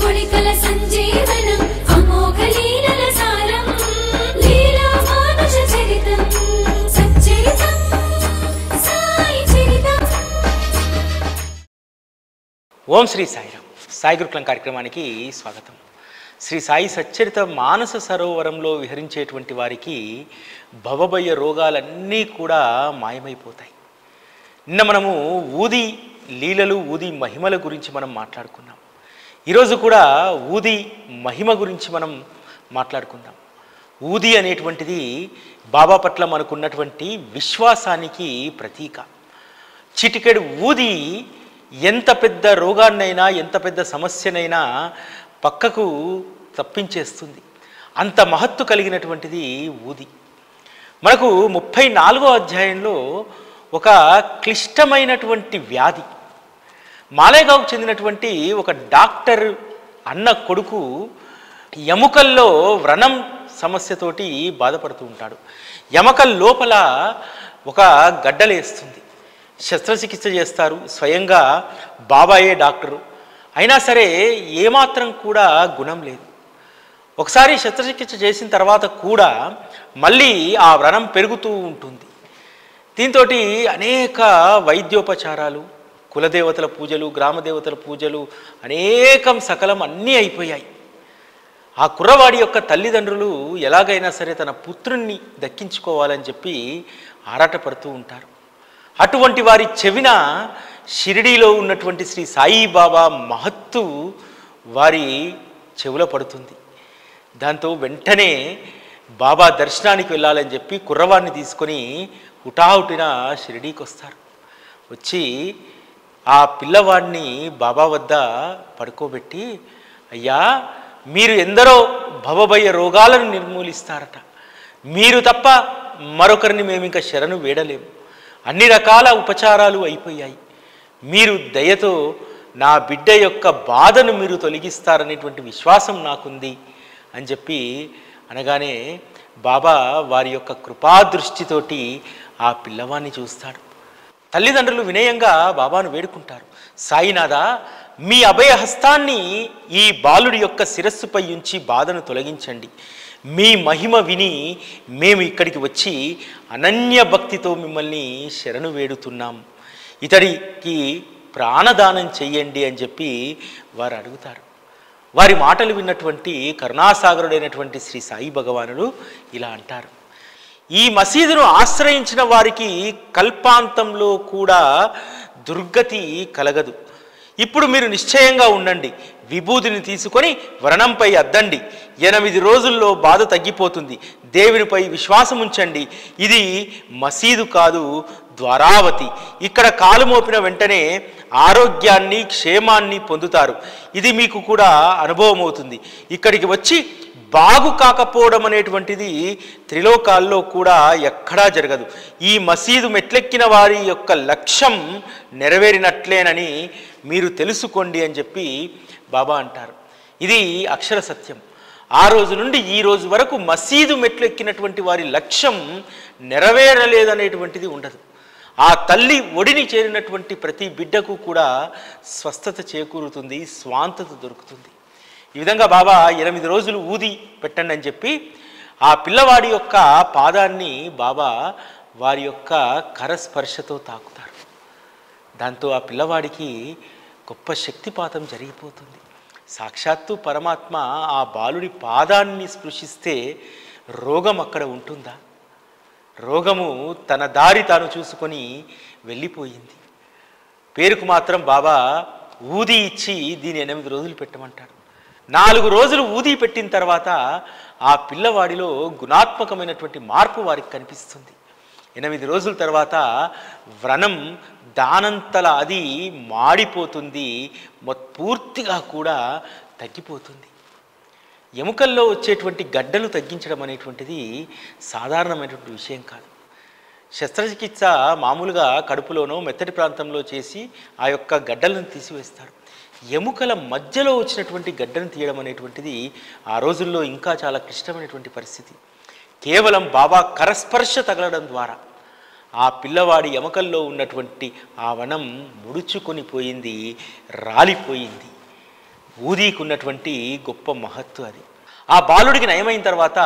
కొడికల సంజీవనం అమోఘ లీలల సారం లీలా మానుష చరితం సచ్చరితం సాయి చరితం. ఓం శ్రీ సాయిరామ్. సాయి గురుకులం కార్యక్రమానికి స్వాగతం. శ్రీ సాయి సచ్చరిత మానస సరోవరంలో విహరించేటువంటి వారికి భవభయ రోగాలన్నీ కూడా మాయమైపోతాయి. నిన్న మనము ఊది లీలలు, ఊది మహిమల గురించి మనం మాట్లాడుకున్నాం. ఈరోజు కూడా ఊది మహిమ గురించి మనం మాట్లాడుకుందాం. ఊది అనేటువంటిది బాబా పట్ల మనకున్నటువంటి విశ్వాసానికి ప్రతీక. చిటికెడు ఊది ఎంత పెద్ద రోగాన్నైనా, ఎంత పెద్ద సమస్యనైనా పక్కకు తప్పించేస్తుంది. అంత మహత్తు కలిగినటువంటిది ఊది. మనకు 34వ అధ్యాయంలో ఒక క్లిష్టమైనటువంటి వ్యాధి, మాలేగావ్కు చెందినటువంటి ఒక డాక్టర్ అన్న కొడుకు ఎముకల్లో వ్రణం సమస్యతోటి బాధపడుతూ ఉంటాడు. ఎముకల లోపల ఒక గడ్డలేస్తుంది. శస్త్రచికిత్స చేస్తారు, స్వయంగా బాబాయే డాక్టరు. అయినా సరే ఏమాత్రం కూడా గుణం లేదు. ఒకసారి శస్త్రచికిత్స చేసిన తర్వాత కూడా మళ్ళీ ఆ వ్రణం పెరుగుతూ ఉంటుంది. దీంతో అనేక వైద్యోపచారాలు, కులదేవతల పూజలు, గ్రామదేవతల పూజలు, అనేకం సకలం అన్నీ అయిపోయాయి. ఆ కుర్రవాడి యొక్క తల్లిదండ్రులు ఎలాగైనా సరే తన పుత్రుణ్ణి దక్కించుకోవాలని చెప్పి ఆరాటపడుతూ ఉంటారు. అటువంటి వారి చెవిన షిరిడీలో ఉన్నటువంటి శ్రీ సాయిబాబా మహత్తు వారి చెవుల పడుతుంది. దాంతో వెంటనే బాబా దర్శనానికి వెళ్ళాలని చెప్పి కుర్రవాడిని తీసుకొని హుటాహుటిన షిరిడీకి వస్తారు. వచ్చి ఆ పిల్లవాడిని బాబా వద్ద పడుకోబెట్టి, అయ్యా, మీరు ఎందరో భవభయ రోగాలను నిర్మూలిస్తారట, మీరు తప్ప మరొకరిని మేము ఇంకా శరణు వేడలేము, అన్ని రకాల ఉపచారాలు అయిపోయాయి, మీరు దయతో నా బిడ్డ యొక్క బాధను మీరు తొలగిస్తారనేటువంటి విశ్వాసం నాకుంది అని చెప్పి అనగానే బాబా వారి యొక్క కృపాదృష్టితోటి ఆ పిల్లవాడిని చూస్తాడు. తల్లిదండ్రులు వినయంగా బాబాను వేడుకుంటారు, సాయినాథ, మీ అభయహస్తాన్ని ఈ బాలుడి యొక్క శిరస్సుపై ఉంచి బాధను తొలగించండి. మీ మహిమ విని మేము ఇక్కడికి వచ్చి అనన్య భక్తితో మిమ్మల్ని శరణు వేడుతున్నాం, ఇతడికి ప్రాణదానం చెయ్యండి అని చెప్పి వారు అడుగుతారు. వారి మాటలు విన్నటువంటి కరుణాసాగరుడైనటువంటి శ్రీ సాయి భగవానుడు ఇలా అంటారు, ఈ మసీదును ఆశ్రయించిన వారికి కల్పాంతంలో కూడా దుర్గతి కలగదు. ఇప్పుడు మీరు నిశ్చయంగా ఉండండి, విభూతిని తీసుకొని వ్రణంపై అద్దండి, 8 రోజుల్లో బాధ తగ్గిపోతుంది, దేవునిపై విశ్వాసం ఉంచండి. ఇది మసీదు కాదు, ద్వారావతి. ఇక్కడ కాలు మోపిన వెంటనే ఆరోగ్యాన్ని, క్షేమాన్ని పొందుతారు. ఇది మీకు కూడా అనుభవం అవుతుంది. ఇక్కడికి వచ్చి బాగు కాకపోవడం అనేటువంటిది త్రిలోకాల్లో కూడా ఎక్కడా జరగదు. ఈ మసీదు మెట్లెక్కిన వారి యొక్క లక్ష్యం నెరవేరినట్లేనని మీరు తెలుసుకోండి అని చెప్పి బాబా అంటారు. ఇది అక్షర సత్యం. ఆ రోజు నుండి ఈ రోజు వరకు మసీదు మెట్లు ఎక్కినటువంటి వారి లక్ష్యం నెరవేరలేదనేటువంటిది ఉండదు. ఆ తల్లి ఒడిని చేరినటువంటి ప్రతి బిడ్డకు కూడా స్వస్థత చేకూరుతుంది, స్వాంతత దొరుకుతుంది. ఈ విధంగా బాబా 8 రోజులు ఊది పెట్టండి అని చెప్పి ఆ పిల్లవాడి యొక్క పాదాన్ని బాబా వారి యొక్క కరస్పర్శతో తాకుతారు. దాంతో ఆ పిల్లవాడికి గొప్ప శక్తిపాతం జరిగిపోతుంది. సాక్షాత్తు పరమాత్మ ఆ బాలుడి పాదాన్ని స్పృశిస్తే రోగం అక్కడ ఉంటుందా? రోగము తన దారి తాను చూసుకొని వెళ్ళిపోయింది. పేరుకు మాత్రం బాబా ఊది ఇచ్చి దీని 8 రోజులు పెట్టమంటాడు. 4 రోజులు ఊది పెట్టిన తర్వాత ఆ పిల్లవాడిలో గుణాత్మకమైనటువంటి మార్పు వారికి కనిపిస్తుంది. 8 రోజుల తర్వాత వ్రణం దానంతల అది మాడిపోతుంది, పూర్తిగా కూడా తగ్గిపోతుంది. ఎముకల్లో వచ్చేటువంటి గడ్డలు తగ్గించడం అనేటువంటిది సాధారణమైనటువంటి విషయం కాదు. శస్త్రచికిత్స మామూలుగా కడుపులోనో మెత్తటి ప్రాంతంలో చేసి ఆ యొక్క గడ్డలను తీసివేస్తారు. ఎముకల మధ్యలో వచ్చినటువంటి గడ్డను తీయడం అనేటువంటిది ఆ రోజుల్లో ఇంకా చాలా క్లిష్టమైనటువంటి పరిస్థితి. కేవలం బాబా కరస్పర్శ తగలడం ద్వారా ఆ పిల్లవాడి ఎముకల్లో ఉన్నటువంటి ఆ వనం ముడుచుకొని పోయింది, రాలిపోయింది. ఊదీకి ఉన్నటువంటి గొప్ప మహత్తు అది. ఆ బాలుడికి నయమైన తర్వాత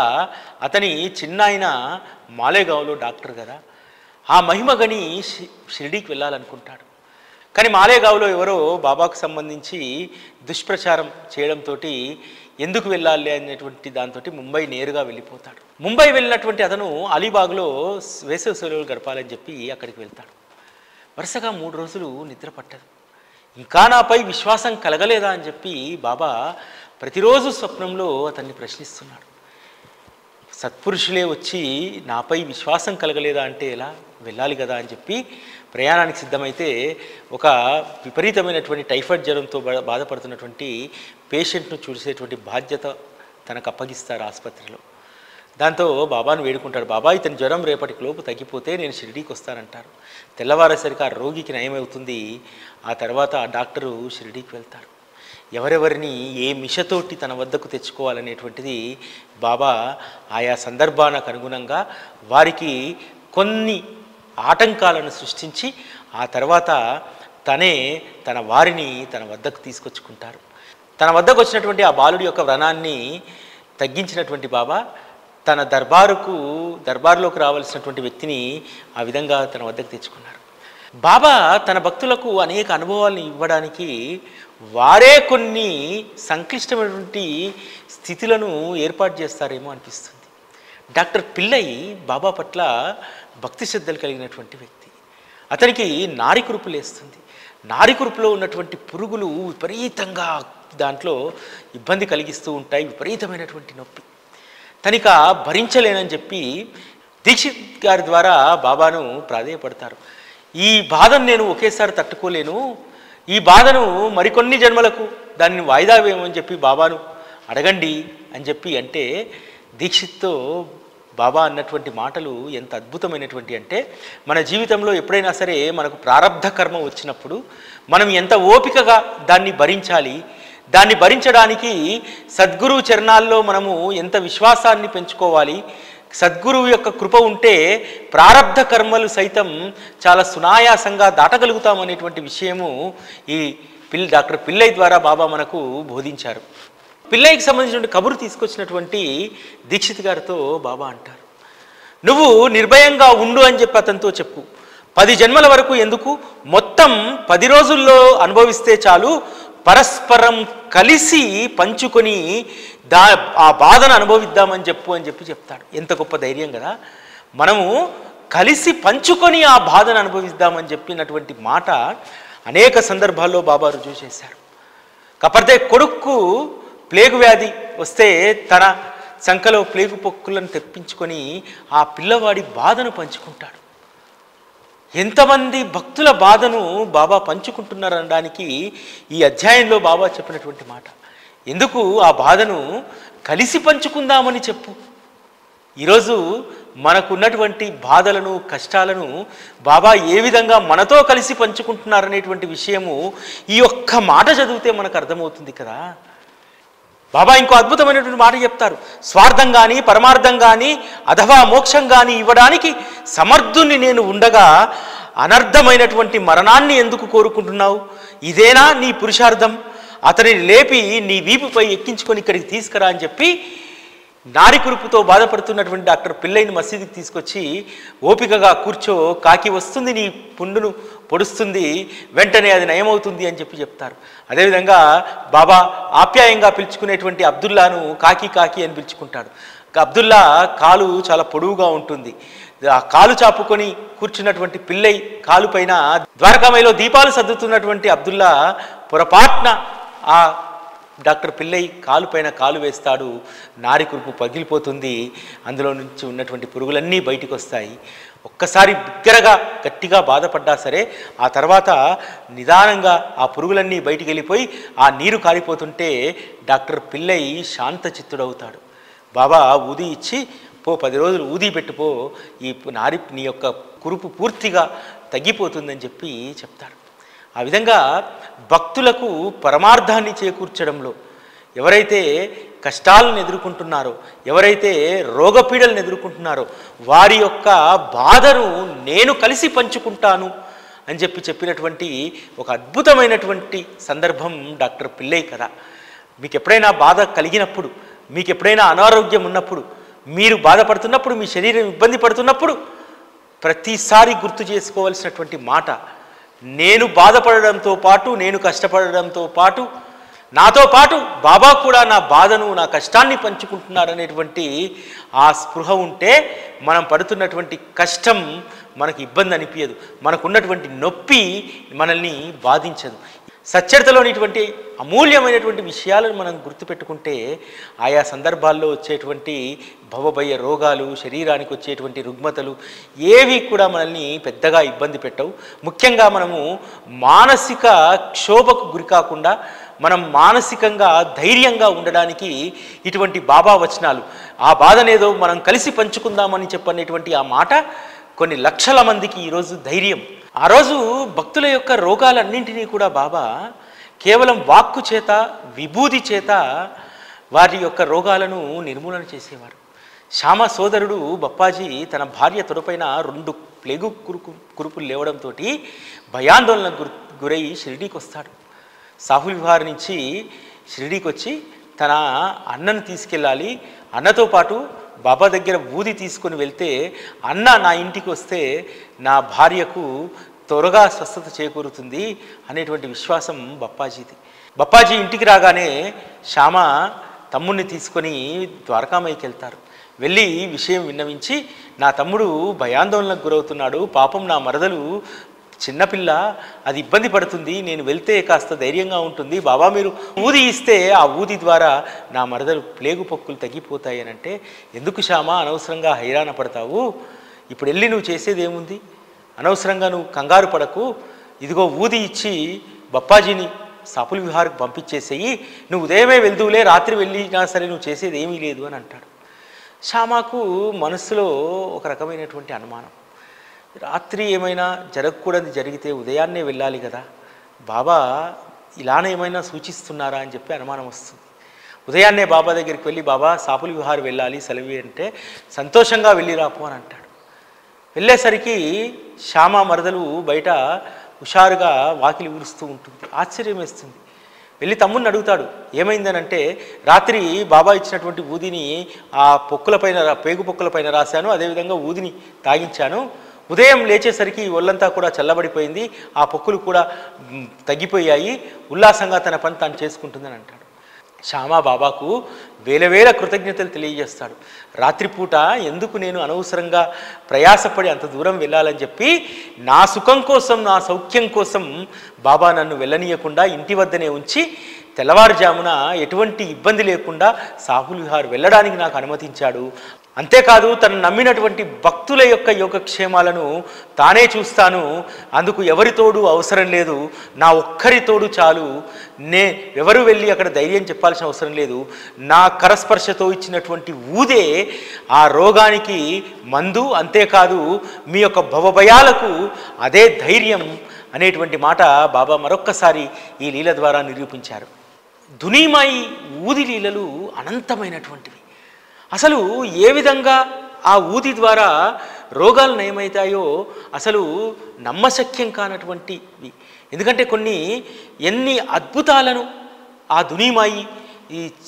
అతని చిన్నాయన మాలేగావ్లో డాక్టర్ కదా, ఆ మహిమగని షిరిడీకి వెళ్ళాలనుకుంటాడు. కానీ మాలేగావ్లో ఎవరో బాబాకు సంబంధించి దుష్ప్రచారం చేయడంతో ఎందుకు వెళ్ళాలి అనేటువంటి దాంతో ముంబై నేరుగా వెళ్ళిపోతాడు. ముంబై వెళ్ళినటువంటి అతను అలీబాగ్లో వేసవి సెలవులు గడపాలని చెప్పి అక్కడికి వెళ్తాడు. వరుసగా 3 రోజులు నిద్ర పట్టదు. ఇంకా నాపై విశ్వాసం కలగలేదా అని చెప్పి బాబా ప్రతిరోజు స్వప్నంలో అతన్ని ప్రశ్నిస్తున్నాడు. సత్పురుషులే వచ్చి నాపై విశ్వాసం కలగలేదా అంటే ఎలా, వెళ్ళాలి కదా అని చెప్పి ప్రయాణానికి సిద్ధమైతే ఒక విపరీతమైనటువంటి టైఫాయిడ్ జ్వరంతో బాధపడుతున్నటువంటి పేషెంట్ను చూసేటువంటి బాధ్యత తనకు అప్పగిస్తారు ఆసుపత్రిలో. దాంతో బాబాను వేడుకుంటాడు. బాబా ఇతని జ్వరం రేపటికి లోపు తగ్గిపోతే నేను షిరిడీకి వస్తానంటారు. తెల్లవారేసరికి ఆ రోగికి నయమవుతుంది. ఆ తర్వాత ఆ డాక్టరు షిరిడీకి వెళ్తారు. ఎవరెవరిని ఏ మిషతోటి తన వద్దకు తెచ్చుకోవాలనేటువంటిది బాబా ఆయా సందర్భానికి అనుగుణంగా వారికి కొన్ని ఆటంకాలను సృష్టించి ఆ తర్వాత తనే తన వారిని తన వద్దకు తీసుకొచ్చుకుంటారు. తన వద్దకు వచ్చినటువంటి ఆ బాలుడి యొక్క వ్రణాన్ని తగ్గించినటువంటి బాబా తన దర్బారులోకి రావాల్సినటువంటి వ్యక్తిని ఆ విధంగా తన వద్దకు తెచ్చుకున్నారు. బాబా తన భక్తులకు అనేక అనుభవాలను ఇవ్వడానికి వారే కొన్ని సంక్లిష్టమైనటువంటి స్థితులను ఏర్పాటు చేస్తారేమో అనిపిస్తుంది. డాక్టర్ పిల్లై బాబా పట్ల భక్తి శ్రద్ధలు కలిగినటువంటి వ్యక్తి. అతనికి నారికురుపు లేస్తుంది. నారికురుపులో ఉన్నటువంటి పురుగులు విపరీతంగా దాంట్లో ఇబ్బంది కలిగిస్తూ ఉంటాయి. విపరీతమైనటువంటి నొప్పి తనిక భరించలేనని చెప్పి దీక్షిత్ గారి ద్వారా బాబాను ప్రాధేయపడతారు. ఈ బాధను నేను ఒకేసారి తట్టుకోలేను, ఈ బాధను మరికొన్ని జన్మలకు దాన్ని వాయిదా వేయమని చెప్పి బాబాను అడగండి అని చెప్పి అంటే దీక్షిత్తో బాబా అన్నటువంటి మాటలు ఎంత అద్భుతమైనటువంటి అంటే, మన జీవితంలో ఎప్పుడైనా సరే మనకు ప్రారబ్ధ కర్మ వచ్చినప్పుడు మనం ఎంత ఓపికగా దాన్ని భరించాలి, దాన్ని భరించడానికి సద్గురువు చరణాల్లో మనము ఎంత విశ్వాసాన్ని పెంచుకోవాలి, సద్గురువు యొక్క కృప ఉంటే ప్రారబ్ధ కర్మలు సైతం చాలా సునాయాసంగా దాటగలుగుతామనేటువంటి విషయము ఈ డాక్టర్ పిల్లై ద్వారా బాబా మనకు బోధించారు. పిల్లైకి సంబంధించిన కబురు తీసుకొచ్చినటువంటి దీక్షిత్ గారితో బాబా అంటారు, నువ్వు నిర్భయంగా ఉండు అని చెప్పి అతనితో చెప్పు. 10 జన్మల వరకు ఎందుకు, మొత్తం 10 రోజుల్లో అనుభవిస్తే చాలు, పరస్పరం కలిసి పంచుకొని ఆ బాధను అనుభవిద్దామని చెప్పి చెప్తాడు. ఎంత గొప్ప ధైర్యం కదా, మనము కలిసి పంచుకొని ఆ బాధను అనుభవిద్దామని చెప్పినటువంటి మాట అనేక సందర్భాల్లో బాబా రుజువు చేశారు. కాకపోతే కొడుక్కు ప్లేగు వ్యాధి వస్తే తన సంకలో ప్లేగు పొక్కులను తెప్పించుకొని ఆ పిల్లవాడి బాధను పంచుకుంటాడు. ఎంతమంది భక్తుల బాధను బాబా పంచుకుంటున్నారనడానికి ఈ అధ్యాయంలో బాబా చెప్పినటువంటి మాట. ఎందుకు ఆ బాధను కలిసి పంచుకుందామని చెప్పు. ఈరోజు మనకున్నటువంటి బాధలను కష్టాలను బాబా ఏ విధంగా మనతో కలిసి పంచుకుంటున్నారనేటువంటి విషయము ఈ ఒక్క మాట చదివితే మనకు అర్థమవుతుంది కదా. బాబా ఇంకో అద్భుతమైనటువంటి మాట చెప్తారు, స్వార్థం కానీ పరమార్థం కానీ అథవా మోక్షం కానీ ఇవ్వడానికి సమర్థుని నేను ఉండగా అనర్థమైనటువంటి మరణాన్ని ఎందుకు కోరుకుంటున్నావు? ఇదేనా నీ పురుషార్థం? అతనిని లేపి నీ వీపుపై ఎక్కించుకొని ఇక్కడికి తీసుకురా అని చెప్పి నారికురుపుతో బాధపడుతున్నటువంటి డాక్టర్ పిల్లైని మసీదుకి తీసుకొచ్చి ఓపికగా కూర్చో, కాకి వస్తుంది నీ పుండును పొడుస్తుంది, వెంటనే అది నయమవుతుంది అని చెప్పి చెప్తారు. అదేవిధంగా బాబా ఆప్యాయంగా పిలుచుకునేటువంటి అబ్దుల్లాను కాకి కాకి అని పిలుచుకుంటాడు. అబ్దుల్లా కాలు చాలా పొడవుగా ఉంటుంది. ఆ కాలు చాపుకొని కూర్చున్నటువంటి పిల్లై కాలు పైన ద్వారకామయిలో దీపాలు సర్దుతున్నటువంటి అబ్దుల్లా పొరపాటున ఆ డాక్టర్ పిల్లై కాలు పైన కాలు వేస్తాడు. నారికురుపు పగిలిపోతుంది. అందులో నుంచి ఉన్నటువంటి పురుగులన్నీ బయటికి వస్తాయి. ఒక్కసారి బిగ్గరగా గట్టిగా బాధపడ్డా సరే ఆ తర్వాత నిదానంగా ఆ పురుగులన్నీ బయటికి వెళ్ళిపోయి ఆ నీరు కారిపోతుంటే డాక్టర్ పిల్లై శాంత చిత్తుడవుతాడు. బాబా ఊది ఇచ్చి పో, 10 రోజులు ఊది పెట్టుపో, ఈ నీ యొక్క కురుపు పూర్తిగా తగ్గిపోతుందని చెప్పి చెప్తాడు. ఆ విధంగా భక్తులకు పరమార్థాన్ని చేకూర్చడంలో ఎవరైతే కష్టాలను ఎదుర్కొంటున్నారో, ఎవరైతే రోగపీడలను ఎదుర్కొంటున్నారో వారి యొక్క బాధను నేను కలిసి పంచుకుంటాను అని చెప్పినటువంటి ఒక అద్భుతమైనటువంటి సందర్భం డాక్టర్ పిల్లై కథ. మీకు ఎప్పుడైనా బాధ కలిగినప్పుడు, మీకు ఎప్పుడైనా అనారోగ్యం ఉన్నప్పుడు, మీరు బాధపడుతున్నప్పుడు, మీ శరీరం ఇబ్బంది పడుతున్నప్పుడు ప్రతిసారి గుర్తు చేసుకోవాల్సినటువంటి మాట, నేను బాధపడడంతో పాటు, నేను కష్టపడడంతో పాటు, నాతో పాటు బాబా కూడా నా బాధను, నా కష్టాన్ని పంచుకుంటున్నారనేటువంటి ఆ స్పృహ ఉంటే మనం పడుతున్నటువంటి కష్టం మనకు ఇబ్బంది అనిపించదు, మనకున్నటువంటి నొప్పి మనల్ని బాధించదు. సచ్చరితలోనిటువంటి అమూల్యమైనటువంటి విషయాలను మనం గుర్తుపెట్టుకుంటే ఆయా సందర్భాల్లో వచ్చేటువంటి భవభయ రోగాలు, శరీరానికి వచ్చేటువంటి రుగ్మతలు ఏవి కూడా మనల్ని పెద్దగా ఇబ్బంది పెట్టవు. ముఖ్యంగా మనము మానసిక క్షోభకు గురి కాకుండా, మనం మానసికంగా ధైర్యంగా ఉండడానికి ఇటువంటి బాబా వచనాలు, ఆ బాధనేదో మనం కలిసి పంచుకుందామని చెప్పనేటువంటి ఆ మాట కొన్ని లక్షల మందికి ఈరోజు ధైర్యం. ఆ రోజు భక్తుల యొక్క రోగాలన్నింటినీ కూడా బాబా కేవలం వాక్కు చేత, విభూది చేత వారి యొక్క రోగాలను నిర్మూలన చేసేవారు. శ్యామ సోదరుడు బప్పాజీ తన భార్య తొడపైన 2 ప్లేగు కురుపులు లేవడంతో భయాందోళనకు గురై షిరిడీకి వస్తాడు. సాహుల్ విహార్ నుంచి షిరిడీకి వచ్చి తన అన్నను తీసుకెళ్ళాలి, అన్నతో పాటు బాబా దగ్గర ఊది తీసుకొని వెళ్తే, అన్న నా ఇంటికి వస్తే నా భార్యకు త్వరగా స్వస్థత చేకూరుతుంది అనేటువంటి విశ్వాసం బప్పాజీది. బప్పాజీ ఇంటికి రాగానే శ్యామ తమ్ముడిని తీసుకొని ద్వారకామాయికి వెళ్తారు. వెళ్ళి విషయం విన్నవించి, నా తమ్ముడు భయాందోళనకు గురవుతున్నాడు, పాపం నా మరదలు చిన్నపిల్ల, అది ఇబ్బంది పడుతుంది, నేను వెళ్తే కాస్త ధైర్యంగా ఉంటుంది, బాబా మీరు ఊది ఇస్తే ఆ ఊది ద్వారా నా మరదలు ప్లేగు పొక్కులు తగ్గిపోతాయి అని అంటే, ఎందుకు శ్యామ అనవసరంగా హైరాణ పడతావు, ఇప్పుడు వెళ్ళి నువ్వు చేసేది ఏముంది, అనవసరంగా నువ్వు కంగారు పడకు, ఇదిగో ఊది ఇచ్చి బప్పాజీని సాపుల్ విహార్కి పంపించేసేయి, నువ్వు ఉదయమే వెళ్దువులే, రాత్రి వెళ్ళినా సరే నువ్వు చేసేది ఏమీ లేదు అని అంటాడు. శ్యామకు మనస్సులో ఒక రకమైనటువంటి అనుమానం, రాత్రి ఏమైనా జరగకూడదు జరిగితే ఉదయాన్నే వెళ్ళాలి కదా, బాబా ఇలానే ఏమైనా సూచిస్తున్నారా అని చెప్పి అనుమానం వస్తుంది. ఉదయాన్నే బాబా దగ్గరికి వెళ్ళి, బాబా సాపుల్ విహార్ వెళ్ళాలి సెలవి అంటే, సంతోషంగా వెళ్ళి రాపు అని అంటాడు. వెళ్ళేసరికి శ్యామ మరదలు బయట హుషారుగా వాకిలి ఊరుస్తూ ఉంటుంది. ఆశ్చర్యం వేస్తుంది. వెళ్ళి తమ్ముడిని అడుగుతాడు, ఏమైందనంటే, రాత్రి బాబా ఇచ్చినటువంటి ఊదిని ఆ పొక్కులపైన, పేగు పొక్కులపైన రాశాను, అదేవిధంగా ఊదిని తాగించాను, ఉదయం లేచేసరికి ఒళ్ళంతా కూడా చల్లబడిపోయింది, ఆ పొక్కులు కూడా తగ్గిపోయాయి, ఉల్లాసంగా తన పని తాను చేసుకుంటుందని అంటాడు. శ్యామ బాబాకు వేల కృతజ్ఞతలు తెలియజేస్తాడు. రాత్రిపూట ఎందుకు నేను అనవసరంగా ప్రయాసపడి అంత దూరం వెళ్ళాలని చెప్పి, నా సుఖం కోసం, నా సౌఖ్యం కోసం బాబా నన్ను వెళ్ళనీయకుండా ఇంటి వద్దనే ఉంచి తెల్లవారుజామున ఎటువంటి ఇబ్బంది లేకుండా సాహుల్ విహార్ వెళ్ళడానికి నాకు అనుమతించాడు. అంతేకాదు, తను నమ్మినటువంటి భక్తుల యొక్క యోగక్షేమాలను తానే చూస్తాను, అందుకు ఎవరి తోడు అవసరం లేదు, నా ఒక్కరి తోడు చాలు, ఎవరు వెళ్ళి అక్కడ ధైర్యం చెప్పాల్సిన అవసరం లేదు, నా కరస్పర్శతో ఇచ్చినటువంటి ఊదే ఆ రోగానికి మందు, అంతేకాదు మీ యొక్క భవభయాలకు అదే ధైర్యం అనేటువంటి మాట బాబా మరొక్కసారి ఈ లీల ద్వారా నిరూపించారు. దునీమాయి ఊది లీలలు అనంతమైనటువంటివి. అసలు ఏ విధంగా ఆ ఊది ద్వారా రోగాలు నయమవుతాయో అసలు నమ్మశక్యం కానటువంటివి. ఎందుకంటే ఎన్ని అద్భుతాలను ఆ దునీమాయి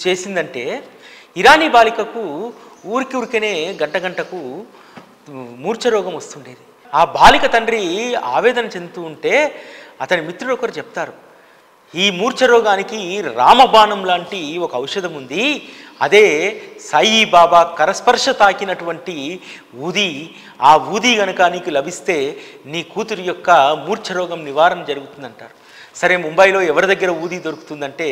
చేసిందంటే, ఇరానీ బాలికకు ఊరికనే గంటకు మూర్ఛరోగం వస్తుండేది. ఆ బాలిక తండ్రి ఆవేదన చెందుతూ ఉంటే అతని మిత్రుడు ఒకరు చెప్తారు, ఈ మూర్ఛరోగానికి రామబాణం లాంటి ఒక ఔషధం ఉంది, అదే సాయిబాబా కరస్పర్శ తాకినటువంటి ఊది, ఆ ఊది గనక నీకు లభిస్తే నీ కూతురి యొక్క మూర్ఛరోగం నివారణ జరుగుతుందంటారు. సరే, ముంబైలో ఎవరి దగ్గర ఊది దొరుకుతుందంటే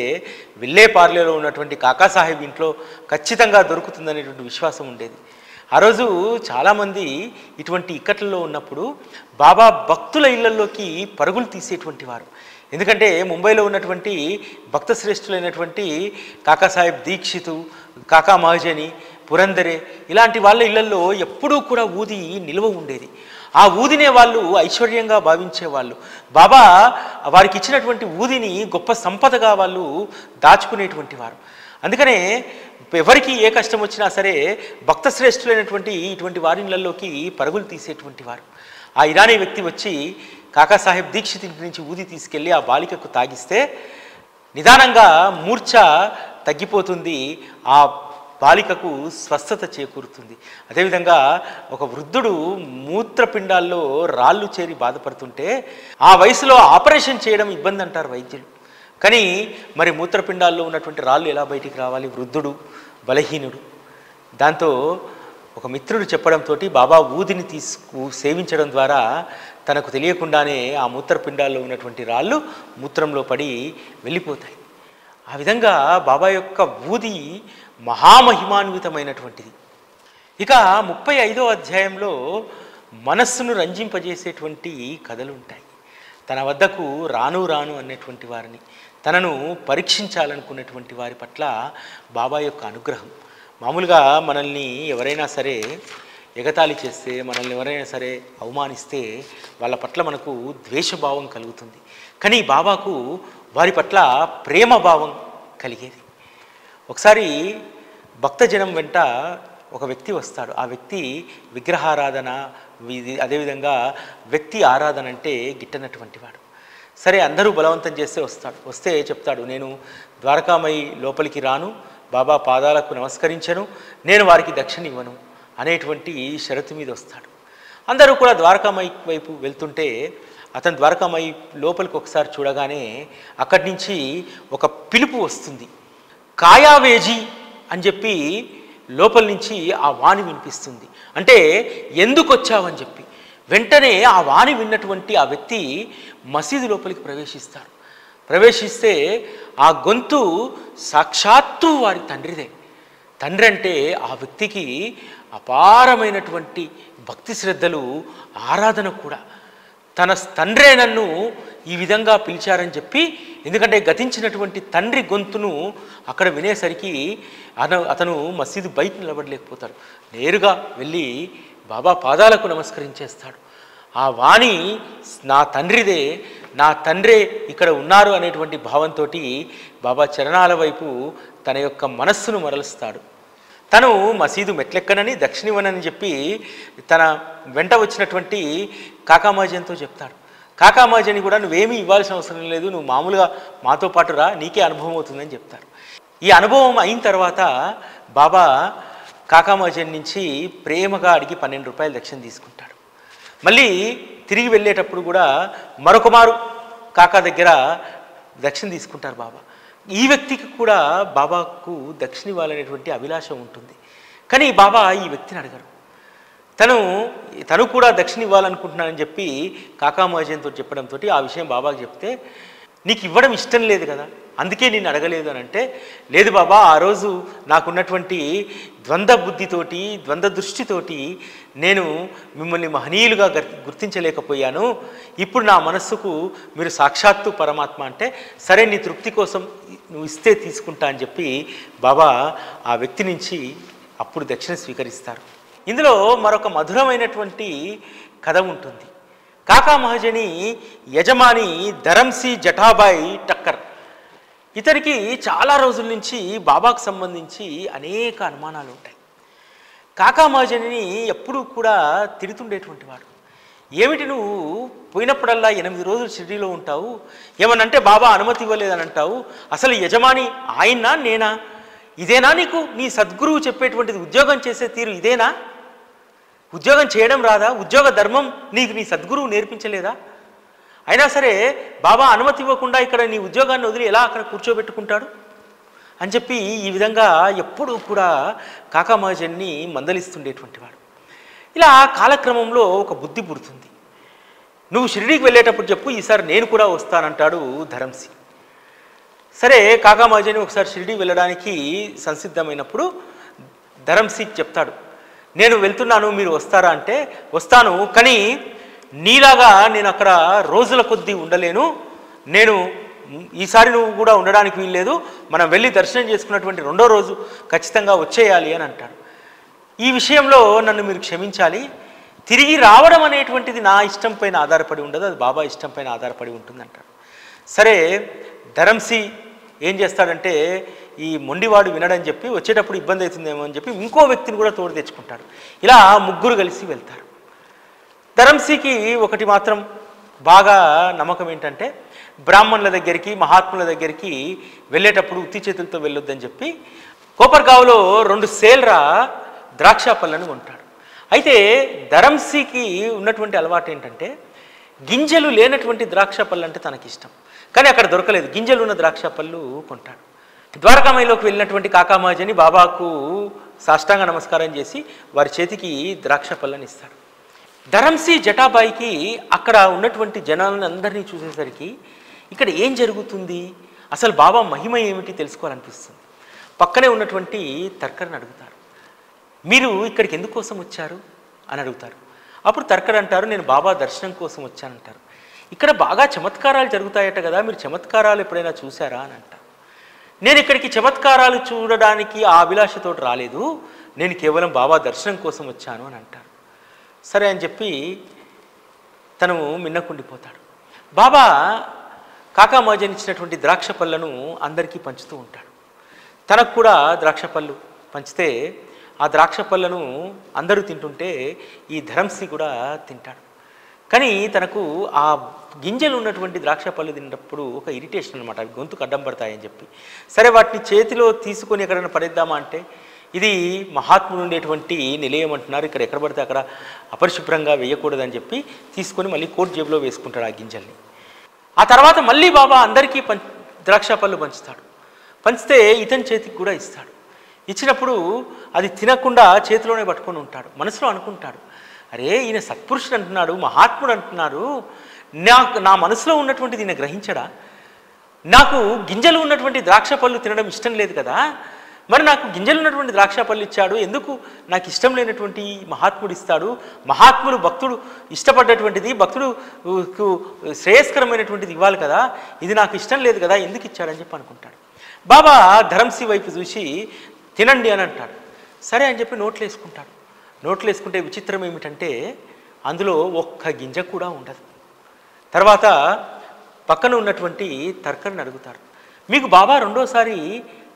విల్లేపార్లేలో ఉన్నటువంటి కాకాసాహెబ్ ఇంట్లో ఖచ్చితంగా దొరుకుతుందనేటువంటి విశ్వాసం ఉండేది. ఆ రోజు చాలామంది ఇటువంటి ఇక్కట్లలో ఉన్నప్పుడు బాబా భక్తుల ఇళ్లలోకి పరుగులు తీసేటువంటి వారు. ఎందుకంటే ముంబైలో ఉన్నటువంటి భక్త శ్రేష్ఠులైనటువంటి కాకాసాహెబ్ దీక్షితు, కాకా మహజని, పురందరే ఇలాంటి వాళ్ళ ఇళ్లలో ఎప్పుడూ కూడా ఊది నిల్వ ఉండేది. ఆ ఊదినే వాళ్ళు ఐశ్వర్యంగా భావించేవాళ్ళు. బాబా వారికి ఇచ్చినటువంటి ఊదిని గొప్ప సంపదగా వాళ్ళు దాచుకునేటువంటి వారు. అందుకనే ఎవరికి ఏ కష్టం వచ్చినా సరే భక్త శ్రేష్ఠులైనటువంటి ఇటువంటి వారిళ్లలోకి పరుగులు తీసేటువంటి వారు. ఆ ఇరానీ వ్యక్తి వచ్చి కాకాసాహెబ్ దీక్షిత్ ఇంటి నుంచి ఊది తీసుకెళ్ళి ఆ బాలికకు తాగిస్తే నిదానంగా మూర్ఛ తగ్గిపోతుంది, ఆ బాలికకు స్వస్థత చేకూరుతుంది. అదేవిధంగా ఒక వృద్ధుడు మూత్రపిండాల్లో రాళ్ళు చేరి బాధపడుతుంటే ఆ వయసులో ఆపరేషన్ చేయడం ఇబ్బంది అంటారు వైద్యులు. కానీ మరి మూత్రపిండాల్లో ఉన్నటువంటి రాళ్ళు ఎలా బయటికి రావాలి? వృద్ధుడు, బలహీనుడు. దాంతో ఒక మిత్రుడు చెప్పడంతో బాబా ఊదిని సేవించడం ద్వారా తనకు తెలియకుండానే ఆ మూత్రపిండాల్లో ఉన్నటువంటి రాళ్ళు మూత్రంలో పడి వెళ్ళిపోతాయి. ఆ విధంగా బాబా యొక్క ఊది మహామహిమాన్వితమైనటువంటిది. ఇక 35వ అధ్యాయంలో మనస్సును రంజింపజేసేటువంటి కథలు ఉంటాయి. తన వద్దకు రాను రాను అన్నటువంటి వారిని, తనను పరీక్షించాలనుకున్నటువంటి వారి పట్ల బాబా యొక్క అనుగ్రహం. మామూలుగా మనల్ని ఎవరైనా సరే ఎగతాళి చేస్తే, మనల్ని ఎవరైనా సరే అవమానిస్తే వాళ్ళ పట్ల మనకు ద్వేషభావం కలుగుతుంది. కానీ బాబాకు వారి పట్ల ప్రేమభావం కలిగేది. ఒకసారి భక్తజనం వెంట ఒక వ్యక్తి వస్తాడు. ఆ వ్యక్తి విగ్రహారాధన, అదేవిధంగా వ్యక్తి ఆరాధన అంటే గిట్టనటువంటి వాడు. సరే, అందరూ బలవంతం చేస్తే వస్తాడు. వస్తే చెప్తాడు, నేను ద్వారకామయి లోపలికి రాను, బాబా పాదాలకు నమస్కరించను, నేను వారికి దక్షిణ ఇవ్వను అనేటువంటి షరతు మీద వస్తాడు. అందరూ కూడా ద్వారకామయి వైపు వెళ్తుంటే అతను ద్వారకామయి లోపలికి ఒకసారి చూడగానే అక్కడి నుంచి ఒక పిలుపు వస్తుంది. కాయావేజీ అని చెప్పి లోపల నుంచి ఆ వాణి వినిపిస్తుంది. అంటే ఎందుకు వచ్చావని చెప్పి. వెంటనే ఆ వాణి విన్నటువంటి ఆ వ్యక్తి మసీదు లోపలికి ప్రవేశిస్తారు. ప్రవేశిస్తే ఆ గొంతు సాక్షాత్తు వారి తండ్రిదే. తండ్రి అంటే ఆ వ్యక్తికి అపారమైనటువంటి భక్తి శ్రద్ధలు, ఆరాధన కూడా. తన తండ్రే నన్ను ఈ విధంగా పిలిచారని చెప్పి, ఎందుకంటే గతించినటువంటి తండ్రి గొంతును అక్కడ వినేసరికి అతను మసీదు బయట నిలబడలేకపోతాడు. నేరుగా వెళ్ళి బాబా పాదాలకు నమస్కరించేస్తాడు. ఆ వాణి నా తండ్రిదే, నా తండ్రే ఇక్కడ ఉన్నారు అనేటువంటి భావంతో బాబా చరణాల వైపు తన యొక్క మనస్సును మరలుస్తాడు. తను మసీదు మెట్లెక్కనని, దక్షిణివనని చెప్పి తన వెంట వచ్చినటువంటి కాకామాజన్తో చెప్తాడు. కాకామాజని కూడా నువ్వేమీ ఇవ్వాల్సిన అవసరం లేదు, నువ్వు మామూలుగా మాతో పాటు రా, నీకే అనుభవం అవుతుందని చెప్తారు. ఈ అనుభవం అయిన తర్వాత బాబా కాకామాజన్ నుంచి ప్రేమగా అడిగి 12 రూపాయలు దక్షిణ తీసుకుంటాడు. మళ్ళీ తిరిగి వెళ్ళేటప్పుడు కూడా మరొక మారు కాకా దగ్గర దక్షిణ తీసుకుంటారు బాబా. ఈ వ్యక్తికి కూడా బాబాకు దక్షిణ ఇవ్వాలనేటువంటి అభిలాషం ఉంటుంది. కానీ బాబా ఈ వ్యక్తిని అడగరు. తను కూడా దక్షిణ ఇవ్వాలనుకుంటున్నానని చెప్పి కాకామాజన్తో చెప్పడంతో ఆ విషయం బాబాకు చెప్తే, నీకు ఇవ్వడం ఇష్టం లేదు కదా, అందుకే నేను అడగలేదు అని అంటే, లేదు బాబా, ఆ రోజు నాకున్నటువంటి ద్వంద్వ బుద్ధితోటి, ద్వంద్వ దృష్టితోటి నేను మిమ్మల్ని మహనీయులుగా గుర్తించలేకపోయాను. ఇప్పుడు నా మనస్సుకు మీరు సాక్షాత్తు పరమాత్మ అంటే, సరే నీ తృప్తి కోసం నువ్వు ఇస్తే తీసుకుంటా అని చెప్పి బాబా ఆ వ్యక్తి నుంచి అప్పుడు దక్షిణ స్వీకరిస్తారు. ఇందులో మరొక మధురమైనటువంటి కథ ఉంటుంది. కాకా మహాజని యజమాని ధరంసి జఠాబాయి టక్కర్. ఇతనికి చాలా రోజుల నుంచి బాబాకు సంబంధించి అనేక అనుమానాలు ఉంటాయి. కాకా మహాజనిని ఎప్పుడూ కూడా తిడుతుండేటువంటి వాడు. ఏమిటి నువ్వు పోయినప్పుడల్లా 8 రోజులు షిరిడీలో ఉంటావు, ఏమనంటే బాబా అనుమతి ఇవ్వలేదని అంటావు, అసలు యజమాని ఆయన్నా నేనా? ఇదేనా నీకు నీ సద్గురువు చెప్పేటువంటిది? ఉద్యోగం చేసే తీరు ఇదేనా? ఉద్యోగం చేయడం రాదా? ఉద్యోగ ధర్మం నీకు నీ సద్గురువు నేర్పించలేదా? అయినా సరే బాబా అనుమతి ఇవ్వకుండా ఇక్కడ నీ ఉద్యోగాన్ని వదిలి ఎలా అక్కడ కూర్చోబెట్టుకుంటాడు అని చెప్పి ఈ విధంగా ఎప్పుడూ కూడా కాకా మహాజన్ని మందలిస్తుండేటువంటి వాడు. ఇలా కాలక్రమంలో ఒక బుద్ధి పుడుతుంది. నువ్వు షిరిడీకి వెళ్ళేటప్పుడు చెప్పు, ఈసారి నేను కూడా వస్తానంటాడు ధరంసి. సరే, కాకా మహాజని ఒకసారి షిరిడీ వెళ్ళడానికి సంసిద్ధమైనప్పుడు ధరంసి చెప్తాడు, నేను వెళ్తున్నాను, మీరు వస్తారా అంటే, వస్తాను, కానీ నీలాగా నేను అక్కడ రోజుల కొద్దీ ఉండలేను, నేను ఈసారి నువ్వు కూడా ఉండడానికి వీల్లేదు, మనం వెళ్ళి దర్శనం చేసుకున్నటువంటి 2వ రోజు ఖచ్చితంగా వచ్చేయాలి అని అంటాడు. ఈ విషయంలో నన్ను మీరు క్షమించాలి, తిరిగి రావడం అనేటువంటిది నా ఇష్టం పైన ఆధారపడి ఉండదు, అది బాబా ఇష్టం పైన ఆధారపడి ఉంటుంది అంటాడు. సరే, ధరంసి ఏం చేస్తాడంటే, ఈ మొండివాడు వినడని చెప్పి వచ్చేటప్పుడు ఇబ్బంది అవుతుందేమో అని చెప్పి ఇంకో వ్యక్తిని కూడా తోడు తెచ్చుకుంటాడు. ఇలా 3 కలిసి వెళ్తారు. ధరంసికి ఒకటి మాత్రం బాగా నమ్మకం ఏంటంటే బ్రాహ్మణుల దగ్గరికి మహాత్ముల దగ్గరికి వెళ్ళేటప్పుడు ఉత్తి చేతులతో వెళ్ళొద్దని చెప్పి కోపర్గావ్లో 2 సేల్ర ద్రాక్ష పళ్ళను కొంటాడు. అయితే ధరంసీకి ఉన్నటువంటి అలవాటు ఏంటంటే గింజలు లేనటువంటి ద్రాక్ష పళ్ళు అంటే తనకిష్టం, కానీ అక్కడ దొరకలేదు. గింజలు ఉన్న ద్రాక్ష పళ్ళు కొంటాడు. ద్వారకామయిలోకి వెళ్ళినటువంటి కాకామహాజని బాబాకు సాష్టాంగ నమస్కారం చేసి వారి చేతికి ద్రాక్ష పళ్ళని ఇస్తాడు. ధరంసీ జటాబాయికి అక్కడ ఉన్నటువంటి జనాలను అందరినీ చూసేసరికి ఇక్కడ ఏం జరుగుతుంది, అసలు బాబా మహిమ ఏమిటి తెలుసుకోవాలనిపిస్తుంది. పక్కనే ఉన్నటువంటి తర్కర్ని అడుగుతారు, మీరు ఇక్కడికి ఎందుకోసం వచ్చారు అని అడుగుతారు. అప్పుడు తర్కర్ అంటారు, నేను బాబా దర్శనం కోసం వచ్చానంటారు. ఇక్కడ బాగా చమత్కారాలు జరుగుతాయట కదా, మీరు చమత్కారాలు ఎప్పుడైనా చూసారా అని అంటారు. నేను ఇక్కడికి చమత్కారాలు చూడడానికి ఆ అభిలాషతో రాలేదు, నేను కేవలం బాబా దర్శనం కోసం వచ్చాను అని అంటారు. సరే అని చెప్పి తను మిన్నకుండిపోతాడు. బాబా కాకామహాజన్ ఇచ్చినటువంటి ద్రాక్ష పళ్ళను అందరికీ పంచుతూ ఉంటాడు. తనకు కూడా ద్రాక్ష పళ్ళు పంచితే ఆ ద్రాక్ష పళ్ళను అందరూ తింటుంటే ఈ ధరంసి కూడా తింటాడు. కానీ తనకు ఆ గింజలు ఉన్నటువంటి ద్రాక్ష పళ్ళు తిన్నప్పుడు ఒక ఇరిటేషన్ అనమాట, అవి గొంతుకు అడ్డం పడతాయని చెప్పి. సరే వాటిని చేతిలో తీసుకొని ఎక్కడైనా పడేద్దామా అంటే ఇది మహాత్ములు ఉండేటువంటి నిలయం అంటున్నారు, ఇక్కడ ఎక్కడ పడితే అక్కడ అపరిశుభ్రంగా వేయకూడదని చెప్పి తీసుకొని మళ్ళీ కోట్ జేబులో వేసుకుంటాడు ఆ గింజల్ని. ఆ తర్వాత మళ్ళీ బాబా అందరికీ ద్రాక్ష పళ్ళు పంచుతాడు. పంచితే ఇతని చేతికి కూడా ఇస్తాడు. ఇచ్చినప్పుడు అది తినకుండా చేతిలోనే పట్టుకొని ఉంటాడు. మనసులో అనుకుంటాడు, అరే ఈయన సత్పురుషుడు అంటున్నాడు, మహాత్ముడు అంటున్నాడు, నా మనసులో ఉన్నటువంటిది ఈయన గ్రహించడా? నాకు గింజలు ఉన్నటువంటి ద్రాక్ష పళ్ళు తినడం ఇష్టం లేదు కదా, మరి నాకు గింజలు ఉన్నటువంటి ద్రాక్ష పళ్ళు ఇచ్చాడు, ఎందుకు నాకు ఇష్టం లేనటువంటి మహాత్ముడు ఇస్తాడు? మహాత్ములు భక్తుడు ఇష్టపడ్డటువంటిది, భక్తుడుకు శ్రేయస్కరమైనటువంటిది ఇవ్వాలి కదా, ఇది నాకు ఇష్టం లేదు కదా, ఎందుకు ఇచ్చాడని చెప్పి అనుకుంటాడు. బాబా ధరంసి వైపు చూసి తినండి అని అంటాడు. సరే అని చెప్పి నోట్లు వేసుకుంటాడు. నోట్లు వేసుకుంటే విచిత్రం ఏమిటంటే అందులో ఒక్క గింజ కూడా ఉండదు. తర్వాత పక్కన ఉన్నటువంటి తర్కర్ని అడుగుతారు, మీకు బాబా రెండోసారి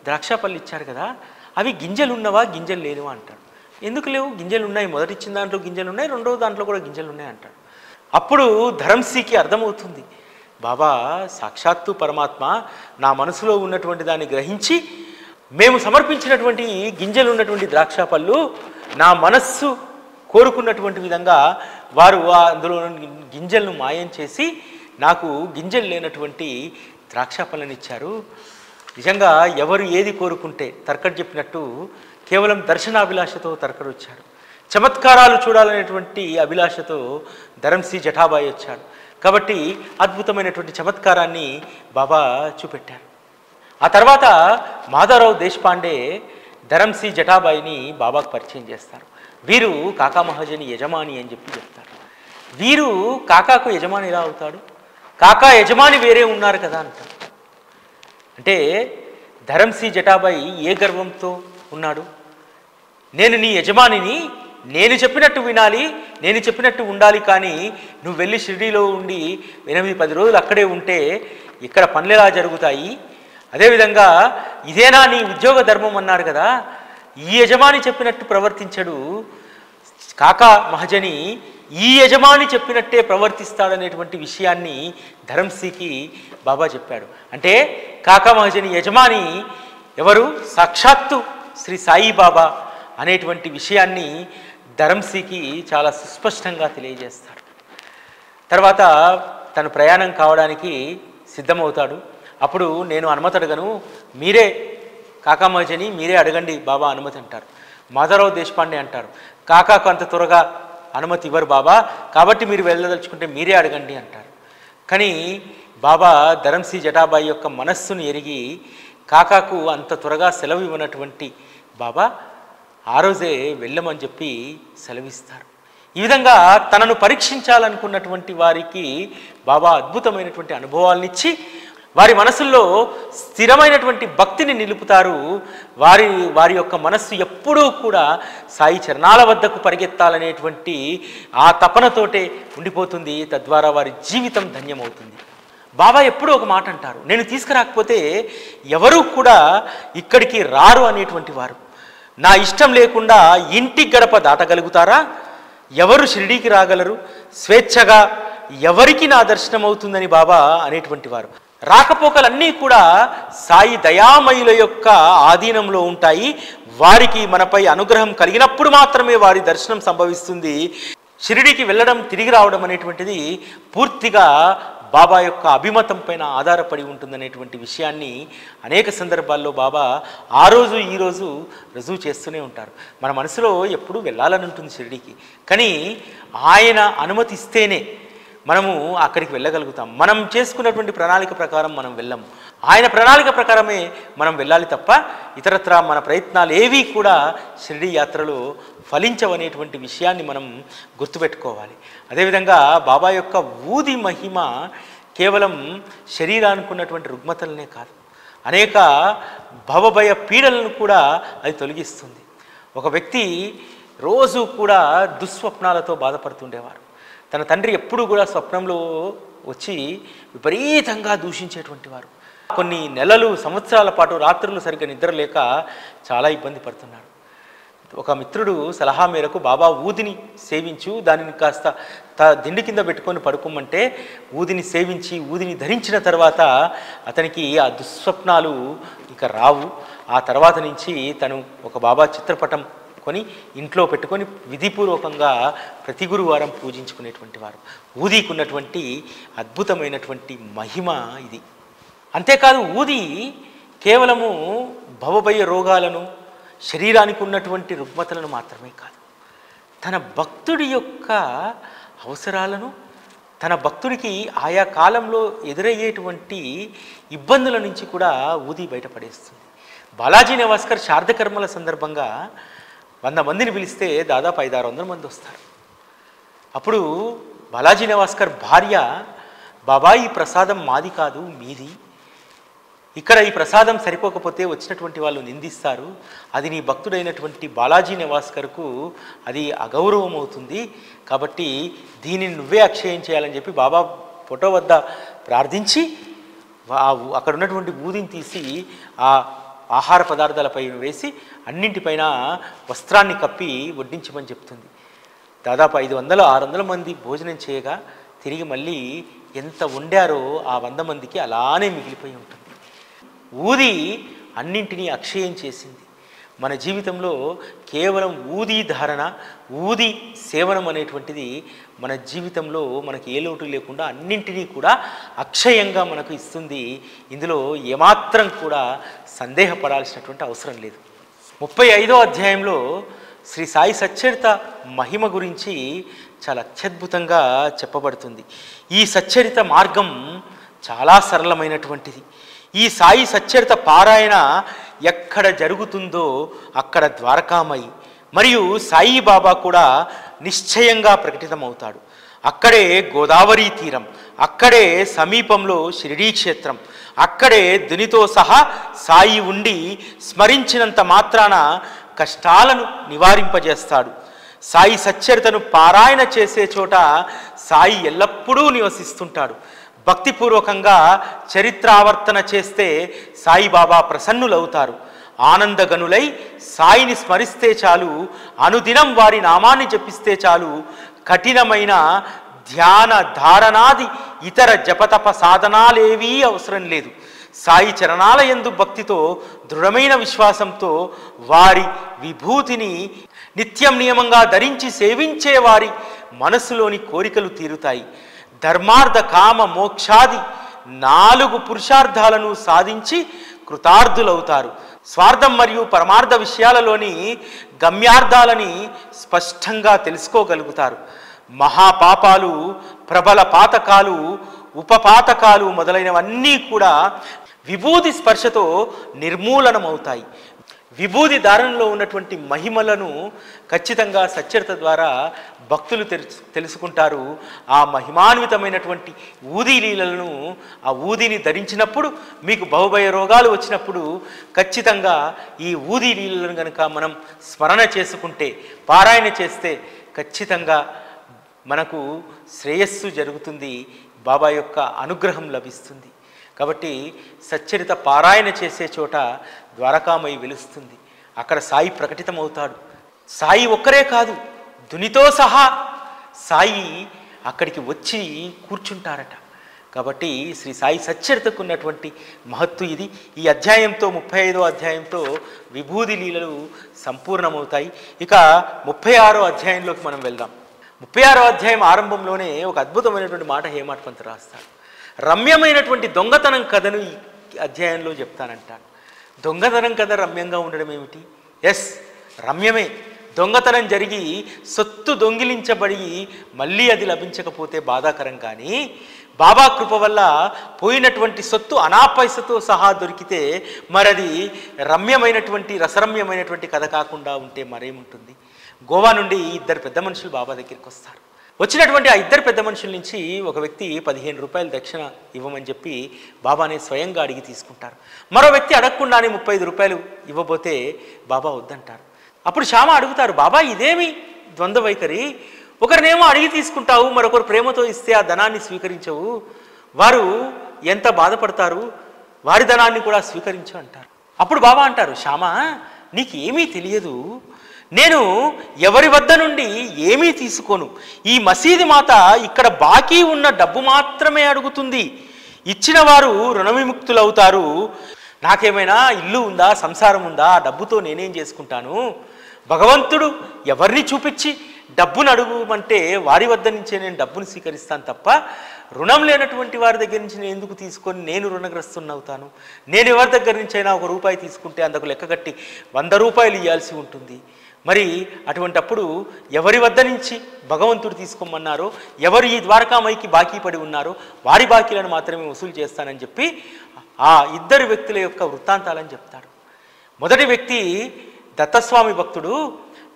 ద్రాక్ష పళ్ళు ఇచ్చారు కదా, అవి గింజలు ఉన్నవా గింజలు లేనివా అంటాడు. ఎందుకు లేవు, గింజలు ఉన్నాయి, మొదటి ఇచ్చిన దాంట్లో గింజలు ఉన్నాయి, రెండో దాంట్లో కూడా గింజలు ఉన్నాయి అంటాడు. అప్పుడు ధరంసీకి అర్థమవుతుంది, బాబా సాక్షాత్తు పరమాత్మ నా మనసులో ఉన్నటువంటి దాన్ని గ్రహించి మేము సమర్పించినటువంటి గింజలు ఉన్నటువంటి ద్రాక్ష పళ్ళు నా మనస్సు కోరుకున్నటువంటి విధంగా వారు అందులో గింజలను మాయం చేసి నాకు గింజలు లేనటువంటి ద్రాక్ష పళ్ళని ఇచ్చారు. నిజంగా ఎవరు ఏది కోరుకుంటే తర్కర్ చెప్పినట్టు కేవలం దర్శనాభిలాషతో తర్కర్ వచ్చాడు, చమత్కారాలు చూడాలనేటువంటి అభిలాషతో ధరంసి జటాబాయి వచ్చాడు. కాబట్టి అద్భుతమైనటువంటి చమత్కారాన్ని బాబా చూపెట్టారు. ఆ తర్వాత మాధవరావు దేశపాండే ధరంసి జటాబాయిని బాబాకు పరిచయం చేస్తారు. వీరు కాకామహాజని యజమాని అని చెప్పి చెప్తారు. వీరు కాకాకు యజమాని ఎలా అవుతాడు, కాకా యజమాని వేరే ఉన్నారు కదా అంటారు. అంటే ధరంసి జటాబాయి ఏ గర్వంతో ఉన్నాడు, నేను నీ యజమానిని, నేను చెప్పినట్టు వినాలి, నేను చెప్పినట్టు ఉండాలి, కానీ నువ్వు వెళ్ళి షిరిడీలో ఉండి 8-10 రోజులు అక్కడే ఉంటే ఇక్కడ పనులు ఎలా జరుగుతాయి? అదేవిధంగా ఇదేనా నీ ఉద్యోగ ధర్మం అన్నారు కదా, ఈ యజమాని చెప్పినట్టు ప్రవర్తించడు, కాకా మహాజని ఈ యజమాని చెప్పినట్టే ప్రవర్తిస్తాడనేటువంటి విషయాన్ని ధరంసీకి బాబా చెప్పాడు. అంటే కాకా మహాజని యజమాని ఎవరు, సాక్షాత్తు శ్రీ సాయిబాబా అనేటువంటి విషయాన్ని ధరంసీకి చాలా సుస్పష్టంగా తెలియజేస్తాడు. తర్వాత తను ప్రయాణం కావడానికి సిద్ధమవుతాడు. అప్పుడు నేను అనుమతి అడగను, మీరే కాకామహాజని మీరే అడగండి బాబా అనుమతి అంటారు. మాధవరావు దేశపాండే అంటారు, కాకాకు అంత త్వరగా అనుమతి ఇవ్వరు బాబా, కాబట్టి మీరు వెళ్ళదలుచుకుంటే మీరే అడగండి అంటారు. కానీ బాబా ధరంసి జటాబాయి యొక్క మనస్సును ఎరిగి కాకాకు అంత త్వరగా సెలవు ఇవ్వనటువంటి బాబా ఆ రోజే వెళ్ళమని చెప్పి సెలవిస్తారు. ఈ విధంగా తనను పరీక్షించాలనుకున్నటువంటి వారికి బాబా అద్భుతమైనటువంటి అనుభవాలనిచ్చి వారి మనసుల్లో స్థిరమైనటువంటి భక్తిని నిలుపుతారు. వారి యొక్క మనస్సు ఎప్పుడూ కూడా సాయి చరణాల వద్దకు పరిగెత్తాలనేటువంటి ఆ తపనతోటే ఉండిపోతుంది. తద్వారా వారి జీవితం ధన్యమవుతుంది. బాబా ఎప్పుడూ ఒక మాట అంటారు, నేను తీసుకురాకపోతే ఎవరూ కూడా ఇక్కడికి రారు అనేటువంటి వారు. నా ఇష్టం లేకుండా ఇంటి గడప దాటగలుగుతారా? ఎవరు షిరిడీకి రాగలరు? స్వేచ్ఛగా ఎవరికి నా దర్శనం అవుతుందని బాబా అనేటువంటి వారు. రాకపోకలన్నీ కూడా సాయి దయామయుల యొక్క ఆధీనంలో ఉంటాయి. వారికి మనపై అనుగ్రహం కలిగినప్పుడు మాత్రమే వారి దర్శనం సంభవిస్తుంది. షిరిడీకి వెళ్ళడం తిరిగి రావడం అనేటువంటిది పూర్తిగా బాబా యొక్క అభిమతం పైన ఆధారపడి ఉంటుందనేటువంటి విషయాన్ని అనేక సందర్భాల్లో బాబా ఆ రోజు ఈరోజు రుజువు చేస్తూనే ఉంటారు. మన మనసులో ఎప్పుడూ వెళ్ళాలని ఉంటుంది షిరిడీకి, కానీ ఆయన అనుమతిస్తేనే మనము అక్కడికి వెళ్ళగలుగుతాం. మనం చేసుకున్నటువంటి ప్రణాళిక ప్రకారం మనం వెళ్ళము. ఆయన ప్రణాళిక ప్రకారమే మనం వెళ్ళాలి తప్ప ఇతరత్రా మన ప్రయత్నాలు ఏవీ కూడా షిరిడీ యాత్రలో ఫలించవనేటువంటి విషయాన్ని మనం గుర్తుపెట్టుకోవాలి. అదేవిధంగా బాబా యొక్క ఊది మహిమ కేవలం శరీరానికి ఉన్నటువంటి రుగ్మతలనే కాదు, అనేక భవభయ పీడలను కూడా అది తొలగిస్తుంది. ఒక వ్యక్తి రోజు కూడా దుస్వప్నాలతో బాధపడుతుండేవారు. తన తండ్రి ఎప్పుడూ కూడా స్వప్నంలో వచ్చి విపరీతంగా దూషించేటువంటి వారు. కొన్ని నెలలు సంవత్సరాల పాటు రాత్రులు సరిగ్గా నిద్రలేక చాలా ఇబ్బంది పడుతున్నారు. ఒక మిత్రుడు సలహా మేరకు బాబా ఊదిని సేవించు, దానిని కాస్త దిండి కింద పెట్టుకొని పడుకోమంటే ఊదిని సేవించి ఊదిని ధరించిన తర్వాత అతనికి ఆ దుస్వప్నాలు ఇక రావు. ఆ తర్వాత నుంచి తను ఒక బాబా చిత్రపటం కొని ఇంట్లో పెట్టుకొని విధిపూర్వకంగా ప్రతి గురువారం పూజించుకునేటువంటి వారు. ఊదికి ఉన్నటువంటి అద్భుతమైనటువంటి మహిమ ఇది. అంతేకాదు ఊది కేవలము భవభయ రోగాలను, శరీరానికి ఉన్నటువంటి రుగ్మతలను మాత్రమే కాదు, తన భక్తుడి యొక్క అవసరాలను, తన భక్తుడికి ఆయా కాలంలో ఎదురయ్యేటువంటి ఇబ్బందుల నుంచి కూడా ఊది బయటపడేస్తుంది. బాలాజీ నెవాస్కర్ శారదకర్మల సందర్భంగా 100 మందిని పిలిస్తే దాదాపు 500-600 మంది వస్తారు. అప్పుడు బాలాజీ నెవాస్కర్ భార్య, బాబా ఈ ప్రసాదం మాది కాదు మీది, ఇక్కడ ఈ ప్రసాదం సరిపోకపోతే వచ్చినటువంటి వాళ్ళు నిందిస్తారు, అది నీ భక్తుడైనటువంటి బాలాజీ నెవాస్కర్కు అది అగౌరవం అవుతుంది, కాబట్టి దీనిని నువ్వే అక్షయం చేయాలని చెప్పి బాబా ఫోటో వద్ద ప్రార్థించి అక్కడ ఉన్నటువంటి ఊదిని తీసి ఆ ఆహార పదార్థాలపై వేసి అన్నింటిపైన వస్త్రాన్ని కప్పి వడ్డించమని చెప్తుంది. దాదాపు 500-600 మంది భోజనం చేయగా తిరిగి మళ్ళీ ఎంత వండారో ఆ 100 మందికి అలానే మిగిలిపోయి ఉంటుంది. ఊది అన్నింటినీ అక్షయం చేసింది. మన జీవితంలో కేవలం ఊది ధారణ, ఊది సేవనం అనేటువంటిది మన జీవితంలో మనకి ఏ లోటు లేకుండా అన్నింటినీ కూడా అక్షయంగా మనకు ఇస్తుంది. ఇందులో ఏమాత్రం కూడా సందేహపడాల్సినటువంటి అవసరం లేదు. 35వ అధ్యాయంలో శ్రీ సాయి సచ్చరిత మహిమ గురించి చాలా అత్యద్భుతంగా చెప్పబడుతుంది. ఈ సచ్చరిత మార్గం చాలా సరళమైనటువంటిది. ఈ సాయి సచ్చరిత పారాయణ ఎక్కడ జరుగుతుందో అక్కడ ద్వారకామయి మరియు సాయిబాబా కూడా నిశ్చయంగా ప్రకటితమవుతాడు. అక్కడే గోదావరి తీరం, అక్కడే సమీపంలో షిరిడీ క్షేత్రం, అక్కడే దునితో సహా సాయి ఉండి స్మరించినంత మాత్రాన కష్టాలను నివారింపజేస్తాడు. సాయి సచ్చరితను పారాయణ చేసే చోట సాయి ఎల్లప్పుడూ నివసిస్తుంటాడు. భక్తిపూర్వకంగా చరిత్రావర్తన చేస్తే సాయిబాబా ప్రసన్నులవుతారు. ఆనందగనులై సాయిని స్మరిస్తే చాలు, అనుదినం వారి నామాన్ని జపిస్తే చాలు, కఠినమైన ధ్యాన ధారణాది ఇతర జపతప సాధనాలేవీ అవసరం లేదు. సాయి చరణాల యందు భక్తితో దృఢమైన విశ్వాసంతో వారి విభూతిని నిత్యం నియమంగా ధరించి సేవించే వారి మనసులోని కోరికలు తీరుతాయి. ధర్మార్థ కామ మోక్షాది 4 పురుషార్థాలను సాధించి కృతార్థులవుతారు. స్వార్థం మరియు పరమార్థ విషయాలలోని గమ్యార్థాలని స్పష్టంగా తెలుసుకోగలుగుతారు. మహాపాపాలు, ప్రబల పాతకాలు, ఉపపాతకాలు మొదలైనవన్నీ కూడా విభూతి స్పర్శతో నిర్మూలనమవుతాయి. విభూతి ధారణలో ఉన్నటువంటి మహిమలను ఖచ్చితంగా సచ్చరిత ద్వారా భక్తులు తెలుసుకుంటారు. ఆ మహిమాన్వితమైనటువంటి ఊది లీలలను, ఆ ఊదిని ధరించినప్పుడు మీకు బహుభయ రోగాలు వచ్చినప్పుడు ఖచ్చితంగా ఈ ఊది లీలలను కనుక మనం స్మరణ చేసుకుంటే, పారాయణ చేస్తే ఖచ్చితంగా మనకు శ్రేయస్సు జరుగుతుంది, బాబా యొక్క అనుగ్రహం లభిస్తుంది. కాబట్టి సచ్చరిత పారాయణ చేసే చోట ద్వారకామయి వెలుస్తుంది. అక్కడ సాయి ప్రకటితమవుతాడు. సాయి ఒక్కరే కాదు, దునితో సహా సాయి అక్కడికి వచ్చి కూర్చుంటారట. కాబట్టి శ్రీ సాయి సచ్చరితకు ఉన్నటువంటి మహత్తు ఇది. ఈ అధ్యాయంతో 35వ అధ్యాయంతో విభూది లీలలు సంపూర్ణమవుతాయి. ఇక 36వ అధ్యాయంలోకి మనం వెళ్దాం. 36వ అధ్యాయం ఆరంభంలోనే ఒక అద్భుతమైనటువంటి మాట హేమాడ్ పంత్ రాస్తాడు. రమ్యమైనటువంటి దొంగతనం కథను ఈ అధ్యాయంలో చెప్తానంటాడు. దొంగతనం కథ రమ్యంగా ఉండడం ఏమిటి? ఎస్, రమ్యమే. దొంగతనం జరిగి సొత్తు దొంగిలించబడి మళ్ళీ అది లభించకపోతే బాధాకరం. కానీ బాబా కృప వల్ల పోయినటువంటి సొత్తు అనాపైసతో సహా దొరికితే మరది రమ్యమైనటువంటి రసరమ్యమైనటువంటి కథ కాకుండా ఉంటే మరేముంటుంది? గోవా నుండి 2 పెద్ద మనుషులు బాబా దగ్గరికి వస్తారు. వచ్చినటువంటి ఆ 2 పెద్ద మనుషుల నుంచి ఒక వ్యక్తి 15 రూపాయలు దక్షిణ ఇవ్వమని చెప్పి బాబానే స్వయంగా అడిగి తీసుకుంటారు. మరో వ్యక్తి అడగకుండానే 35 రూపాయలు ఇవ్వబోతే బాబా వద్దంటారు. అప్పుడు శ్యామ అడుగుతారు, బాబా ఇదేమి ద్వంద్వ వైఖరి? ఒకరినేమో అడిగి తీసుకుంటావు, మరొకరు ప్రేమతో ఇస్తే ఆ ధనాన్ని స్వీకరించవు, వారు ఎంత బాధపడతారు, వారి ధనాన్ని కూడా స్వీకరించు అంటారు. అప్పుడు బాబా అంటారు, శ్యామ నీకు ఏమీ తెలియదు, నేను ఎవరి వద్ద నుండి ఏమీ తీసుకోను. ఈ మసీదు మాత ఇక్కడ బాకీ ఉన్న డబ్బు మాత్రమే అడుగుతుంది. ఇచ్చిన వారు రుణవిముక్తులవుతారు. నాకేమైనా ఇల్లు ఉందా, సంసారం ఉందా? ఆ డబ్బుతో నేనేం చేసుకుంటాను? భగవంతుడు ఎవరిని చూపించి డబ్బును అడుగుమంటే వారి వద్ద నుంచే నేను డబ్బును స్వీకరిస్తాను తప్ప రుణం లేనటువంటి వారి దగ్గర నుంచి నేను ఎందుకు తీసుకొని నేను రుణగ్రస్తున్నవుతాను? నేను ఎవరి దగ్గర నుంచి అయినా 1 రూపాయి తీసుకుంటే అందుకు లెక్కగట్టి 100 రూపాయలు ఇవ్వాల్సి ఉంటుంది. మరి అటువంటప్పుడు ఎవరి వద్ద నుంచి భగవంతుడు తీసుకోమన్నారో, ఎవరు ఈ ద్వారకామైకి బాకీ పడి ఉన్నారో వారి బాకీలను మాత్రమే వసూలు చేస్తానని చెప్పి ఆ 2 వ్యక్తుల యొక్క వృత్తాంతాలని చెప్తాడు. మొదటి వ్యక్తి దత్తస్వామి భక్తుడు.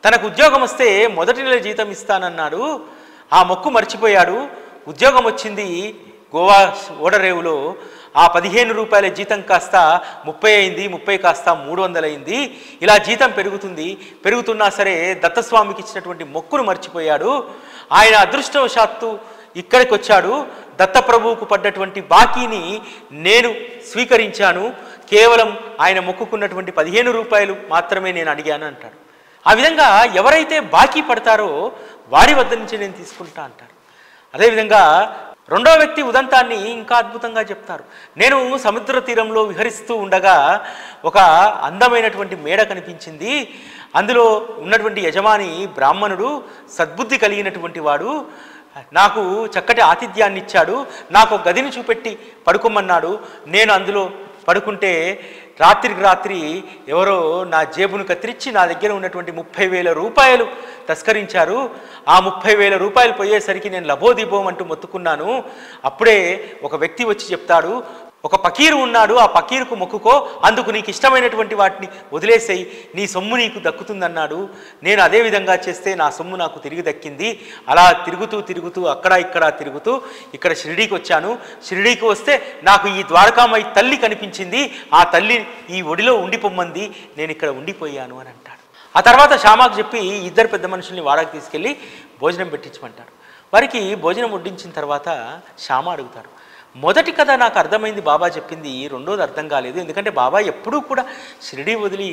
తనకు ఉద్యోగం వస్తే మొదటి నెల జీతం ఇస్తానన్నాడు. ఆ మొక్కు మర్చిపోయాడు. ఉద్యోగం వచ్చింది గోవా ఓడరేవులో. ఆ 15 రూపాయల జీతం కాస్త 30 అయింది, 30 కాస్త 300 అయింది. ఇలా జీతం పెరుగుతున్నా సరే దత్తస్వామికి ఇచ్చినటువంటి మొక్కును మర్చిపోయాడు. ఆయన అదృష్టవశాత్తు ఇక్కడికి వచ్చాడు. దత్తప్రభువుకు పడ్డటువంటి బాకీని నేను స్వీకరించాను. కేవలం ఆయన మొక్కుకున్నటువంటి 15 రూపాయలు మాత్రమే నేను అడిగాను అంటాడు. ఆ విధంగా ఎవరైతే బాకీ పడతారో వారి వద్ద నుంచి నేను తీసుకుంటా అంటారు. అదేవిధంగా రెండో వ్యక్తి ఉదంతాన్ని ఇంకా అద్భుతంగా చెప్తారు. నేను సముద్ర తీరంలో విహరిస్తూ ఉండగా ఒక అందమైనటువంటి మేడ కనిపించింది. అందులో ఉన్నటువంటి యజమాని బ్రాహ్మణుడు, సద్బుద్ధి కలిగినటువంటి వాడు. నాకు చక్కటి ఆతిథ్యాన్ని ఇచ్చాడు. నాకు గదిని చూపెట్టి పడుకోమన్నాడు. నేను అందులో పడుకుంటే రాత్రికి రాత్రి ఎవరో నా జేబును కత్తిరించి నా దగ్గర ఉన్నటువంటి 30,000 రూపాయలు తస్కరించారు. ఆ 30,000 రూపాయలు పోయేసరికి నేను లబోదిబోం అంటూ మొత్తుకున్నాను. అప్పుడే ఒక వ్యక్తి వచ్చి చెప్తాడు, ఒక పకీరు ఉన్నాడు, ఆ పకీరుకు మొక్కుకో, అందుకు నీకు ఇష్టమైనటువంటి వాటిని వదిలేసేయి, నీ సొమ్ము నీకు దక్కుతుందన్నాడు. నేను అదే విధంగా చేస్తే నా సొమ్ము నాకు తిరిగి దక్కింది. అలా తిరుగుతూ అక్కడ ఇక్కడ తిరుగుతూ ఇక్కడ షిరిడీకి వచ్చాను. షిరిడీకి వస్తే నాకు ఈ ద్వారకామాయి తల్లి కనిపించింది. ఆ తల్లి ఈ ఒడిలో ఉండిపోమ్మంది, నేను ఇక్కడ ఉండిపోయాను అని అంటాడు. ఆ తర్వాత శ్యామాకు చెప్పి 2 పెద్ద మనుషుల్ని వాడకి తీసుకెళ్ళి భోజనం పెట్టించమంటారు. వారికి భోజనం వడ్డించిన తర్వాత శ్యామ అడుగుతారు, మొదటి కథ నాకు అర్థమైంది బాబా చెప్పింది, రెండోది అర్థం కాలేదు. ఎందుకంటే బాబా ఎప్పుడూ కూడా షిరిడీ వదిలి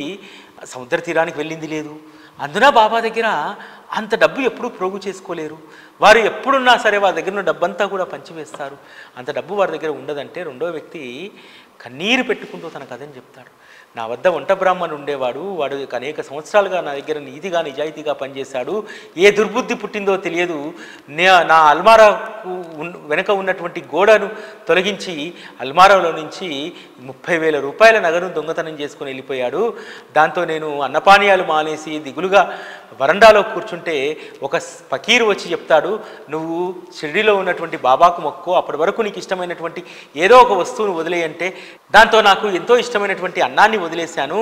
సముద్ర తీరానికి వెళ్ళింది లేదు. అందున బాబా దగ్గర అంత డబ్బు ఎప్పుడూ ప్రోగు చేసుకోలేరు. వారు ఎప్పుడున్నా సరే వారి దగ్గర ఉన్న డబ్బంతా కూడా పంచివేస్తారు. అంత డబ్బు వారి దగ్గర ఉండదంటే రెండో వ్యక్తి కన్నీరు పెట్టుకుంటూ తన కథని చెప్తాడు. నా వద్ద వంట బ్రాహ్మణుడు ఉండేవాడు. వాడు అనేక సంవత్సరాలుగా నా దగ్గర నీతిగా నిజాయితీగా పనిచేశాడు. ఏ దుర్బుద్ధి పుట్టిందో తెలియదు. నా అల్మారాకు వెనక ఉన్నటువంటి గోడను తొలగించి అల్మారాలో నుంచి 30,000 రూపాయల నగదును దొంగతనం చేసుకుని వెళ్ళిపోయాడు. దాంతో నేను అన్నపానీయాలు మానేసి దిగులుగా వరండాలో కూర్చుంటే ఒక ఫకీరు వచ్చి చెప్తాడు, నువ్వు షిరిడీలో ఉన్నటువంటి బాబాకు మొక్కు, అప్పటి వరకు నీకు ఇష్టమైనటువంటి ఏదో ఒక వస్తువును వదిలేయంటే దాంతో నాకు ఎంతో ఇష్టమైనటువంటి అన్నాన్ని వదిలేశాను.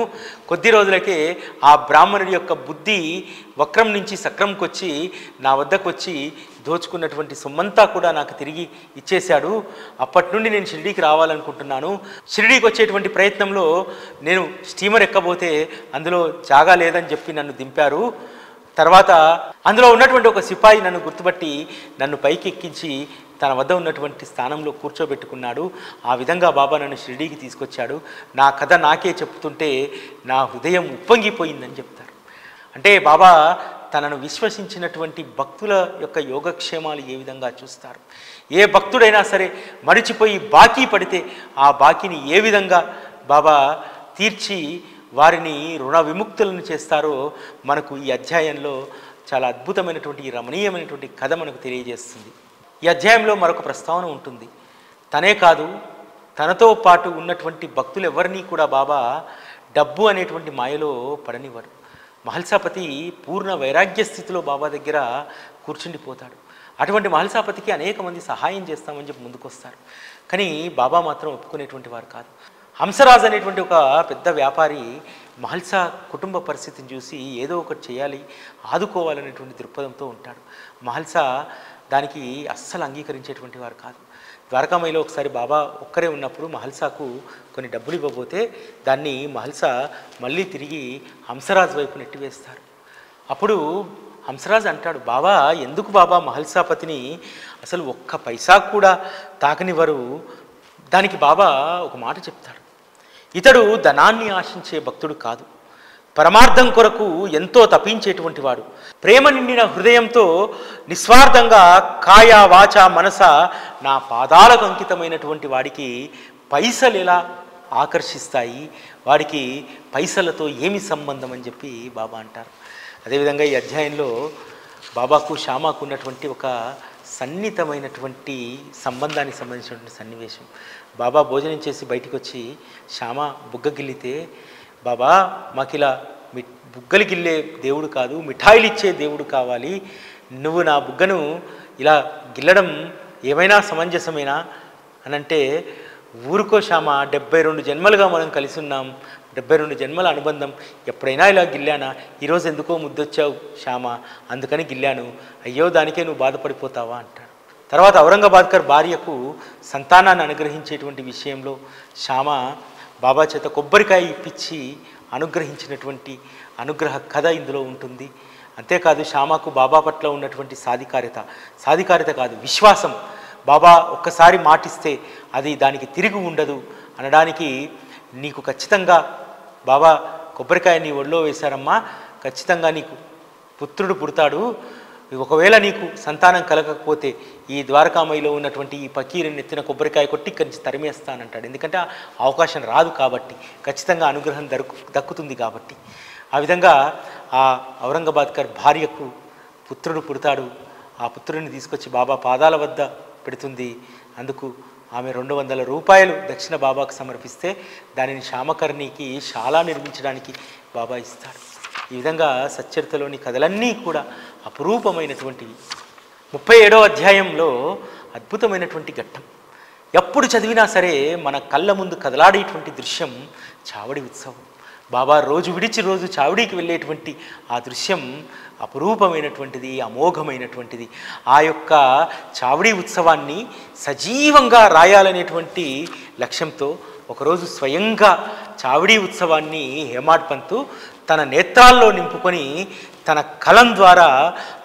కొద్ది రోజులకే ఆ బ్రాహ్మణుడి యొక్క బుద్ధి వక్రం నుంచి సక్రంకి వచ్చి నా వద్దకు వచ్చి దోచుకున్నటువంటి సొమ్మంతా కూడా నాకు తిరిగి ఇచ్చేశాడు. అప్పటి నుండి నేను షిరిడీకి రావాలనుకుంటున్నాను. షిరిడీకి వచ్చేటువంటి ప్రయత్నంలో నేను స్టీమర్ ఎక్కబోతే అందులో జాగా లేదని చెప్పి నన్ను దింపారు. తర్వాత అందులో ఉన్నటువంటి ఒక సిపాయి నన్ను గుర్తుపట్టి నన్ను పైకి ఎక్కించి తన వద్ద ఉన్నటువంటి స్థానంలో కూర్చోబెట్టుకున్నాడు. ఆ విధంగా బాబా నన్ను షిరిడీకి తీసుకొచ్చాడు. నా కథ నాకే చెప్తుంటే నా హృదయం ఉప్పొంగిపోయిందని చెప్తారు. అంటే బాబా తనను విశ్వసించినటువంటి భక్తుల యొక్క యోగక్షేమాలు ఏ విధంగా చూస్తారు, ఏ భక్తుడైనా సరే మరిచిపోయి బాకీ పడితే ఆ బాకీని ఏ విధంగా బాబా తీర్చి వారిని రుణ విముక్తులను చేస్తారో మనకు ఈ అధ్యాయంలో చాలా అద్భుతమైనటువంటి రమణీయమైనటువంటి కథ మనకు తెలియజేస్తుంది. ఈ అధ్యాయంలో మరొక ప్రస్తావన ఉంటుంది. తనే కాదు, తనతో పాటు ఉన్నటువంటి భక్తులు ఎవరినీ కూడా బాబా డబ్బు అనేటువంటి మాయలో పడనివ్వరు. మహల్సాపతి పూర్ణ వైరాగ్య స్థితిలో బాబా దగ్గర కూర్చుండిపోతాడు. అటువంటి మహల్సాపతికి అనేక మంది సహాయం చేస్తామని చెప్పి ముందుకొస్తారు. కానీ బాబా మాత్రం ఒప్పుకునేటువంటి వారు కాదు. హంసరాజ్ అనేటువంటి ఒక పెద్ద వ్యాపారి మహల్సా కుటుంబ పరిస్థితిని చూసి ఏదో ఒకటి చేయాలి, ఆదుకోవాలనేటువంటి దృక్పథంతో ఉంటాడు. మహల్సా దానికి అస్సలు అంగీకరించేటువంటి వారు కాదు. ద్వారకామయిలో ఒకసారి బాబా ఒక్కరే ఉన్నప్పుడు మహల్సాకు కొన్ని డబ్బులు ఇవ్వబోతే దాన్ని మహల్సా మళ్ళీ తిరిగి హంసరాజ్ వైపు నెట్టివేస్తారు. అప్పుడు హంసరాజ్ అంటాడు, బాబా ఎందుకు బాబా మహల్సాపతిని అసలు ఒక్క పైసా కూడా తాకనివ్వరు? దానికి బాబా ఒక మాట చెప్తాడు, ఇతడు ధనాన్ని ఆశించే భక్తుడు కాదు, పరమార్థం కొరకు ఎంతో తపించేటువంటి వాడు. ప్రేమ నిండిన హృదయంతో నిస్వార్థంగా కాయ వాచ మనస నా పాదాలకు అంకితమైనటువంటి వాడికి పైసలు ఎలా ఆకర్షిస్తాయి, వాడికి పైసలతో ఏమి సంబంధం అని చెప్పి బాబా అంటారు. అదేవిధంగా ఈ అధ్యాయంలో బాబాకు శ్యామాకు ఉన్నటువంటి ఒక సన్నిహితమైనటువంటి సంబంధానికి సంబంధించినటువంటి సన్నివేశం. బాబా భోజనం చేసి బయటికి వచ్చి శ్యామ బుగ్గ గిల్లితే, బాబా మాకు ఇలా బుగ్గలు గిల్లే దేవుడు కాదు, మిఠాయిలు ఇచ్చే దేవుడు కావాలి, నువ్వు నా బుగ్గను ఇలా గిల్లడం ఏమైనా సమంజసమేనా అని అంటే, ఊరుకో శ్యామ, 72 జన్మలుగా మనం కలిసి ఉన్నాం, 72 జన్మల అనుబంధం, ఎప్పుడైనా ఇలా గిల్లానా? ఈరోజు ఎందుకో ముద్దొచ్చావు శ్యామ, అందుకని గిల్లాను, అయ్యో దానికే నువ్వు బాధపడిపోతావా అంటాడు. తర్వాత ఔరంగాబాద్కర్ భార్యకు సంతానాన్ని అనుగ్రహించేటువంటి విషయంలో శ్యామ బాబా చేత కొబ్బరికాయ ఇప్పించి అనుగ్రహించినటువంటి అనుగ్రహ కథ ఇందులో ఉంటుంది. అంతేకాదు శ్యామకు బాబా పట్ల ఉన్నటువంటి సాధికారిత కాదు, విశ్వాసం. బాబా ఒక్కసారి మాటిస్తే అది దానికి తిరిగి ఉండదు అనడానికి, నీకు ఖచ్చితంగా బాబా కొబ్బరికాయ నీ ఒళ్ళో వేశారమ్మా, ఖచ్చితంగా నీకు పుత్రుడు పుడతాడు, ఒకవేళ నీకు సంతానం కలగకపోతే ఈ ద్వారకామయిలో ఉన్నటువంటి ఈ పకీరుని ఎత్తిన కొబ్బరికాయ కొట్టి ఇక్కడి నుంచి తరిమేస్తానంటాడు. ఎందుకంటే అవకాశం రాదు కాబట్టి, ఖచ్చితంగా అనుగ్రహం దక్కుతుంది కాబట్టి. ఆ విధంగా ఆ ఔరంగాబాద్కర్ భార్యకు పుత్రుడు పుడతాడు. ఆ పుత్రుడిని తీసుకొచ్చి బాబా పాదాల వద్ద పెడుతుంది. అందుకు ఆమె 200 రూపాయలు దక్షిణ బాబాకు సమర్పిస్తే దానిని శ్యామకర్ణికి శాల నిర్మించడానికి బాబా ఇస్తాడు. ఈ విధంగా సచ్చరితలోని కథలన్నీ కూడా అపురూపమైనటువంటివి. 37వ అధ్యాయంలో అద్భుతమైనటువంటి ఘట్టం. ఎప్పుడు చదివినా సరే మన కళ్ళ ముందు కదలాడేటువంటి దృశ్యం చావడి ఉత్సవం. బాబా రోజు విడిచి రోజు చావడికి వెళ్ళేటువంటి ఆ దృశ్యం అపురూపమైనటువంటిది, అమోఘమైనటువంటిది. ఆ యొక్క చావడి ఉత్సవాన్ని సజీవంగా రాయాలనేటువంటి లక్ష్యంతో ఒకరోజు స్వయంగా చావడి ఉత్సవాన్ని హేమాడ్ పంతు తన నేత్రాల్లో నింపుకొని తన కలం ద్వారా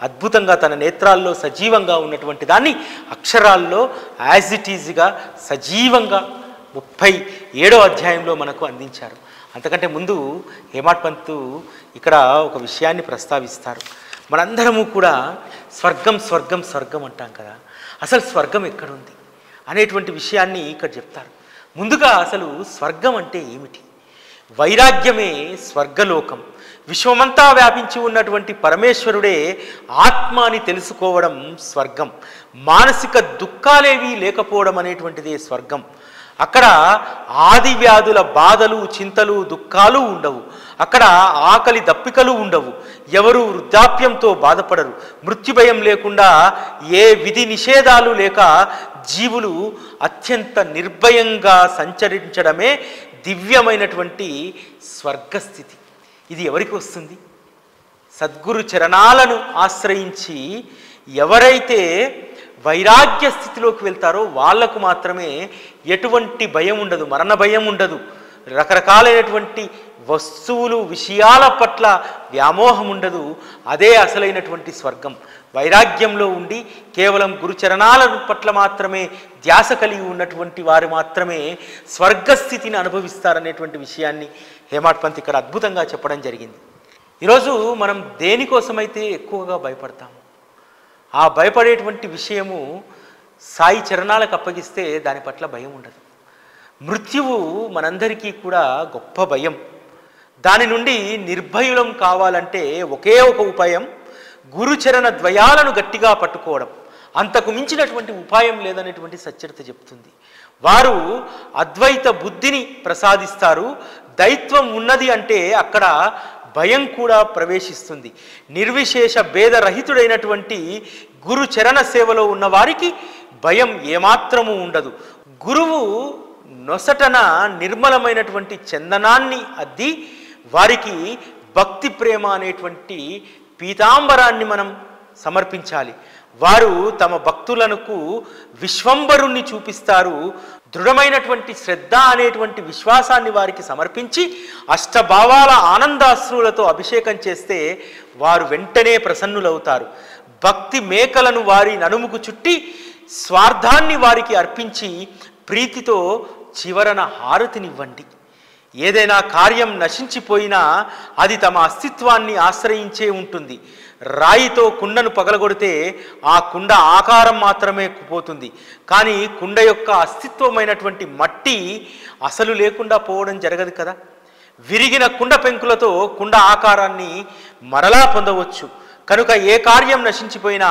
అద్భుతంగా తన నేత్రాల్లో సజీవంగా ఉన్నటువంటి దాన్ని అక్షరాల్లో యాజ్ ఇట్ ఈజ్గా సజీవంగా 37వ అధ్యాయంలో మనకు అందించారు. అంతకంటే ముందు హేమాడ్ పంతు ఇక్కడ ఒక విషయాన్ని ప్రస్తావిస్తారు. మనందరము కూడా స్వర్గం స్వర్గం స్వర్గం అంటాం కదా, అసలు స్వర్గం ఎక్కడుంది అనేటువంటి విషయాన్ని ఇక్కడ చెప్తారు. ముందుగా అసలు స్వర్గం అంటే ఏమిటి? వైరాగ్యమే స్వర్గలోకం. విశ్వమంతా వ్యాపించి ఉన్నటువంటి పరమేశ్వరుడే ఆత్మ అని తెలుసుకోవడం స్వర్గం. మానసిక దుఃఖాలేవి లేకపోవడం అనేటువంటిదే స్వర్గం. అక్కడ ఆది వ్యాధుల బాధలు, చింతలు, దుఃఖాలు ఉండవు. అక్కడ ఆకలి దప్పికలు ఉండవు. ఎవరు వృద్ధాప్యంతో బాధపడరు. మృత్యుభయం లేకుండా ఏ విధి నిషేధాలు లేక జీవులు అత్యంత నిర్భయంగా సంచరించడమే దివ్యమైనటువంటి స్వర్గస్థితి. ఇది ఎవరికి వస్తుంది? సద్గురు చరణాలను ఆశ్రయించి ఎవరైతే వైరాగ్య స్థితిలోకి వెళ్తారో వాళ్లకు మాత్రమే ఎటువంటి భయం ఉండదు, మరణ భయం ఉండదు, రకరకాలైనటువంటి వస్తువులు విషయాల పట్ల వ్యామోహం ఉండదు. అదే అసలైనటువంటి స్వర్గం. వైరాగ్యంలో ఉండి కేవలం గురుచరణాల పట్ల మాత్రమే ధ్యాస కలిగి ఉన్నటువంటి వారు మాత్రమే స్వర్గస్థితిని అనుభవిస్తారనేటువంటి విషయాన్ని హేమాడ్ పంత్ ఇక్కడ అద్భుతంగా చెప్పడం జరిగింది. ఈరోజు మనం దేనికోసమైతే ఎక్కువగా భయపడతాము, ఆ భయపడేటువంటి విషయము సాయి చరణాలకు అప్పగిస్తే దాని పట్ల భయం ఉండదు. మృత్యువు మనందరికీ కూడా గొప్ప భయం. దాని నుండి నిర్భయులం కావాలంటే ఒకే ఒక ఉపాయం, గురుచరణ ద్వయాలను గట్టిగా పట్టుకోవడం. అంతకు మించినటువంటి ఉపాయం లేదనేటువంటి సచ్చరిత చెప్తుంది. వారు అద్వైత బుద్ధిని ప్రసాదిస్తారు. దైత్వం ఉన్నది అంటే అక్కడ భయం కూడా ప్రవేశిస్తుంది. నిర్విశేష భేదరహితుడైనటువంటి గురు చరణ సేవలో ఉన్న వారికి భయం ఏమాత్రము ఉండదు. గురువు నొసటన నిర్మలమైనటువంటి చందనాన్ని అద్ది వారికి భక్తి ప్రేమ అనేటువంటి పీతాంబరాన్ని మనం సమర్పించాలి. వారు తమ భక్తులకు విశ్వంబరుణ్ణి చూపిస్తారు. దృఢమైనటువంటి శ్రద్ధ అనేటువంటి విశ్వాసాన్ని వారికి సమర్పించి అష్టభావాల ఆనందాశ్రులతో అభిషేకం చేస్తే వారు వెంటనే ప్రసన్నులవుతారు. భక్తి మేకలను వారి నడుముకు చుట్టి స్వార్థాన్ని వారికి అర్పించి ప్రీతితో చివరన హారతినివ్వండి. ఏదైనా కార్యం నశించిపోయినా అది తమ అస్తిత్వాన్ని ఆశ్రయించే ఉంటుంది. రాయితో కుండను పగలగొడితే ఆ కుండ ఆకారం మాత్రమే పోతుంది, కానీ కుండ యొక్క అస్తిత్వమైనటువంటి మట్టి అసలు లేకుండా పోవడం జరగదు కదా. విరిగిన కుండ పెంకులతో కుండ ఆకారాన్ని మరలా పొందవచ్చు. కనుక ఏ కార్యం నశించిపోయినా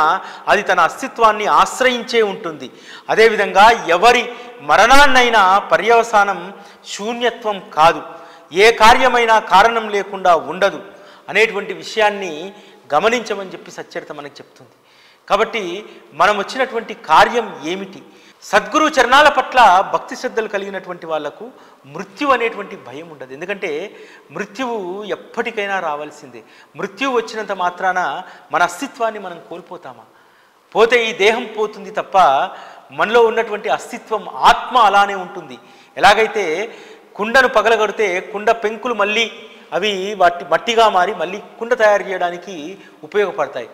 అది తన అస్తిత్వాన్ని ఆశ్రయించే ఉంటుంది. అదేవిధంగా ఎవరి మరణాన్నైనా పర్యవసానం శూన్యత్వం కాదు. ఏ కార్యమైనా కారణం లేకుండా ఉండదు అనేటువంటి విషయాన్ని గమనించమని చెప్పి సచ్చరిత మనకు చెప్తుంది. కాబట్టి మనం వచ్చినటువంటి కార్యం ఏమిటి? సద్గురు చరణాల పట్ల భక్తి శ్రద్ధలు కలిగినటువంటి వాళ్లకు మృత్యు అనేటువంటి భయం ఉండదు. ఎందుకంటే మృత్యువు ఎప్పటికైనా రావాల్సిందే. మృత్యువు వచ్చినంత మాత్రాన మన అస్తిత్వాన్ని మనం కోల్పోతామా? పోతే ఈ దేహం పోతుంది తప్ప మనలో ఉన్నటువంటి అస్తిత్వం ఆత్మ అలానే ఉంటుంది. ఎలాగైతే కుండను పగలగొడితే కుండ పెంకులు మళ్ళీ అవి మట్టిగా మారి మళ్ళీ కుండ తయారు చేయడానికి ఉపయోగపడతాయి.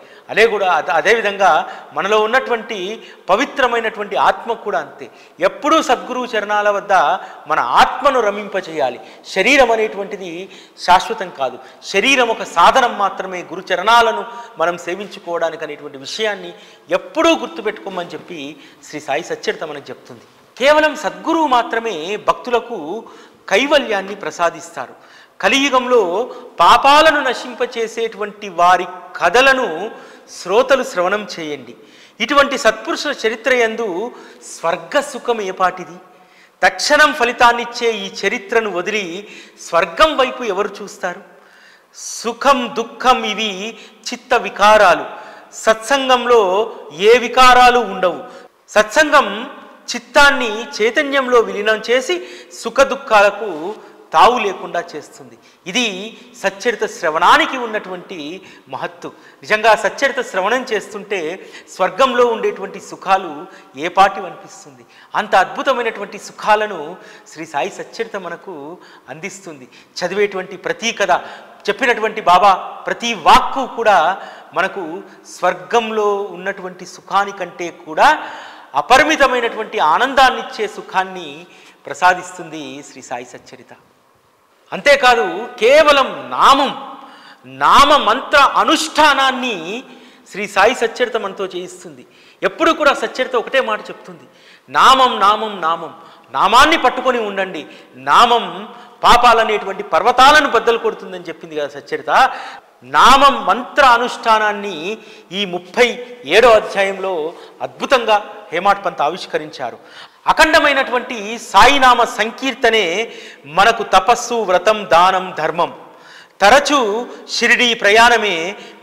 అదేవిధంగా మనలో ఉన్నటువంటి పవిత్రమైనటువంటి ఆత్మ కూడా అంతే. ఎప్పుడూ సద్గురు చరణాల వద్ద మన ఆత్మను రమింపచేయాలి. శరీరం అనేటువంటిది శాశ్వతం కాదు. శరీరం ఒక సాధనం మాత్రమే. గురు చరణాలను మనం సేవించుకోవడానికి అనేటువంటి విషయాన్ని ఎప్పుడూ గుర్తుపెట్టుకోమని చెప్పి శ్రీ సాయి సచ్చరిత మనకు చెప్తుంది. కేవలం సద్గురువు మాత్రమే భక్తులకు కైవల్యాన్ని ప్రసాదిస్తారు. కలియుగంలో పాపాలను నశింపచేసేటువంటి వారి కథలను శ్రోతలు శ్రవణం చేయండి. ఇటువంటి సత్పురుషుల చరిత్ర యందు స్వర్గ సుఖం ఏపాటిది? తక్షణం ఫలితాన్నిచ్చే ఈ చరిత్రను వదిలి స్వర్గం వైపు ఎవరు చూస్తారు? సుఖం దుఃఖం ఇవి చిత్త వికారాలు. సత్సంగంలో ఏ వికారాలు ఉండవు. సత్సంగం చిత్తాన్ని చైతన్యంలో విలీనం చేసి సుఖ దుఃఖాలకు తావు లేకుండా చేస్తుంది. ఇది సచ్చరిత శ్రవణానికి ఉన్నటువంటి మహత్తు. నిజంగా సచ్చరిత శ్రవణం చేస్తుంటే స్వర్గంలో ఉండేటువంటి సుఖాలు ఏ పాటి అనిపిస్తుంది. అంత అద్భుతమైనటువంటి సుఖాలను శ్రీ సాయి సచ్చరిత మనకు అందిస్తుంది. చదివేటువంటి ప్రతీ కథ, చెప్పినటువంటి బాబా ప్రతి వాక్కు కూడా మనకు స్వర్గంలో ఉన్నటువంటి సుఖానికంటే కూడా అపరిమితమైనటువంటి ఆనందాన్నిచ్చే సుఖాన్ని ప్రసాదిస్తుంది శ్రీ సాయి సచ్చరిత. అంతేకాదు కేవలం నామ మంత్ర అనుష్ఠానాన్ని శ్రీ సాయి సచ్చరిత మనతో చేయిస్తుంది. ఎప్పుడు కూడా సచ్చరిత ఒకటే మాట చెప్తుంది, నామం నామం నామం. నామాన్ని పట్టుకొని ఉండండి. నామం పాపాలనేటువంటి పర్వతాలను బద్దలు కొడుతుందని చెప్పింది కదా సచ్చరిత. నామం మంత్ర అనుష్ఠానాన్ని ఈ 37వ అధ్యాయంలో అద్భుతంగా హేమాడ్ పంత్ ఆవిష్కరించారు. అఖండమైనటువంటి సాయినామ సంకీర్తనే మనకు తపస్సు, వ్రతం, దానం, ధర్మం. తరచూ షిరిడీ ప్రయాణమే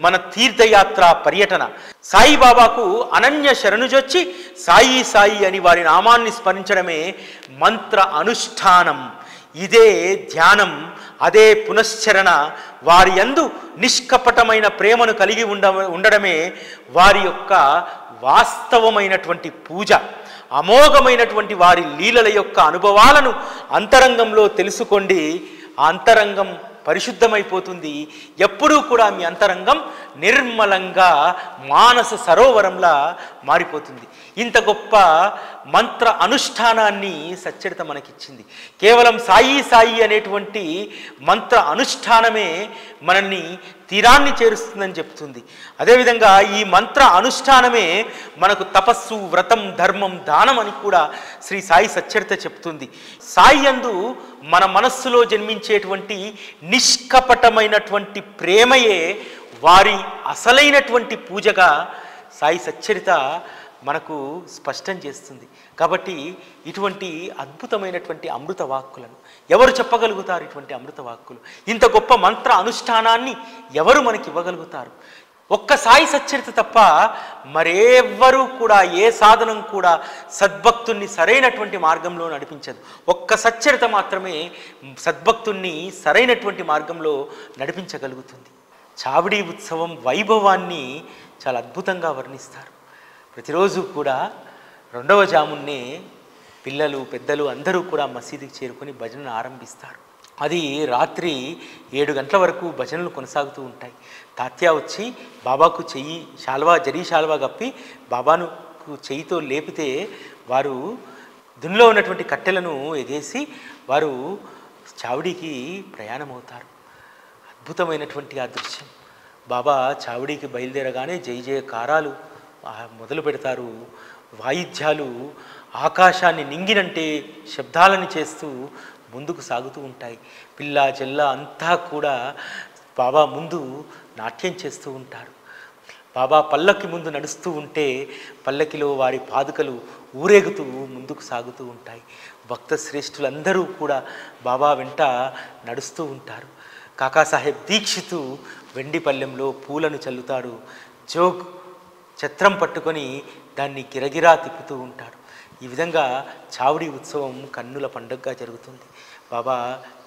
మన తీర్థయాత్ర పర్యటన. సాయిబాబాకు అనన్య శరణుజొచ్చి సాయి సాయి అని వారి నామాన్ని స్మరించడమే మంత్ర అనుష్ఠానం. ఇదే ధ్యానం, అదే పునశ్చరణ. వారి యందు నిష్కపటమైన ప్రేమను కలిగి ఉండడమే వారి యొక్క వాస్తవమైనటువంటి పూజ. అమోఘమైనటువంటి వారి లీలల యొక్క అనుభవాలను అంతరంగంలో తెలుసుకోండి. ఆ అంతరంగం పరిశుద్ధమైపోతుంది. ఎప్పుడూ కూడా మీ అంతరంగం నిర్మలంగా మానస సరోవరంలా మారిపోతుంది. ఇంత గొప్ప మంత్ర అనుష్ఠానాన్ని సచ్చరిత మనకిచ్చింది. కేవలం సాయి సాయి అనేటువంటి మంత్ర అనుష్ఠానమే మనల్ని తీరాన్ని చేరుస్తుందని చెప్తుంది. అదేవిధంగా ఈ మంత్ర అనుష్ఠానమే మనకు తపస్సు, వ్రతం, ధర్మం, దానం అని కూడా శ్రీ సాయి సచ్చరిత చెప్తుంది. సాయి యందు మన మనస్సులో జన్మించేటువంటి నిష్కపటమైనటువంటి ప్రేమయే వారి అసలైనటువంటి పూజగా సాయి సచ్చరిత మనకు స్పష్టం చేస్తుంది. కాబట్టి ఇటువంటి అద్భుతమైనటువంటి అమృత వాక్కులను ఎవరు చెప్పగలుగుతారు? ఇటువంటి అమృత వాక్కులు, ఇంత గొప్ప మంత్ర అనుష్ఠానాన్ని ఎవరు మనకి ఇవ్వగలుగుతారు? ఒక్క సాయి సచ్చరిత తప్ప మరెవ్వరూ కూడా, ఏ సాధనం కూడా సద్భక్తుణ్ణి సరైనటువంటి మార్గంలో నడిపించదు. ఒక్క సచ్చరిత మాత్రమే సద్భక్తుణ్ణి సరైనటువంటి మార్గంలో నడిపించగలుగుతుంది. చావడి ఉత్సవం వైభవాన్ని చాలా అద్భుతంగా వర్ణిస్తారు. ప్రతిరోజు కూడా 2వ జామున్నే పిల్లలు, పెద్దలు అందరూ కూడా మసీదుకి చేరుకొని భజనను ఆరంభిస్తారు. అది రాత్రి 7 గంటల వరకు భజనలు కొనసాగుతూ ఉంటాయి. తాత్యా వచ్చి బాబాకు చెయ్యి జరీ శాల్వా కప్పి బాబాను చెయ్యితో లేపితే వారు దునిలో ఉన్నటువంటి కట్టెలను ఎగేసి వారు చావడికి ప్రయాణమవుతారు. అద్భుతమైనటువంటి ఆ దృశ్యం. బాబా చావడికి బయలుదేరగానే జై జయకారాలు మొదలు పెడతారు. వాయిద్యాలు ఆకాశాన్ని నింగినంటే శబ్దాలను చేస్తూ ముందుకు సాగుతూ ఉంటాయి. పిల్ల జల్ల అంతా కూడా బాబా ముందు నాట్యం చేస్తూ ఉంటారు. బాబా పల్లకి ముందు నడుస్తూ ఉంటే పల్లకిలో వారి పాదుకలు ఊరేగుతూ ముందుకు సాగుతూ ఉంటాయి. భక్త శ్రేష్ఠులందరూ కూడా బాబా వెంట నడుస్తూ ఉంటారు. కాకాసాహెబ్ దీక్షితు వెండి పల్లెంలో పూలను చల్లుతాడు. జోగ్ ఛత్రం పట్టుకొని దాన్ని గిరగిరా తిప్పుతూ ఉంటాడు. ఈ విధంగా చావడి ఉత్సవం కన్నుల పండుగగా జరుగుతుంది. బాబా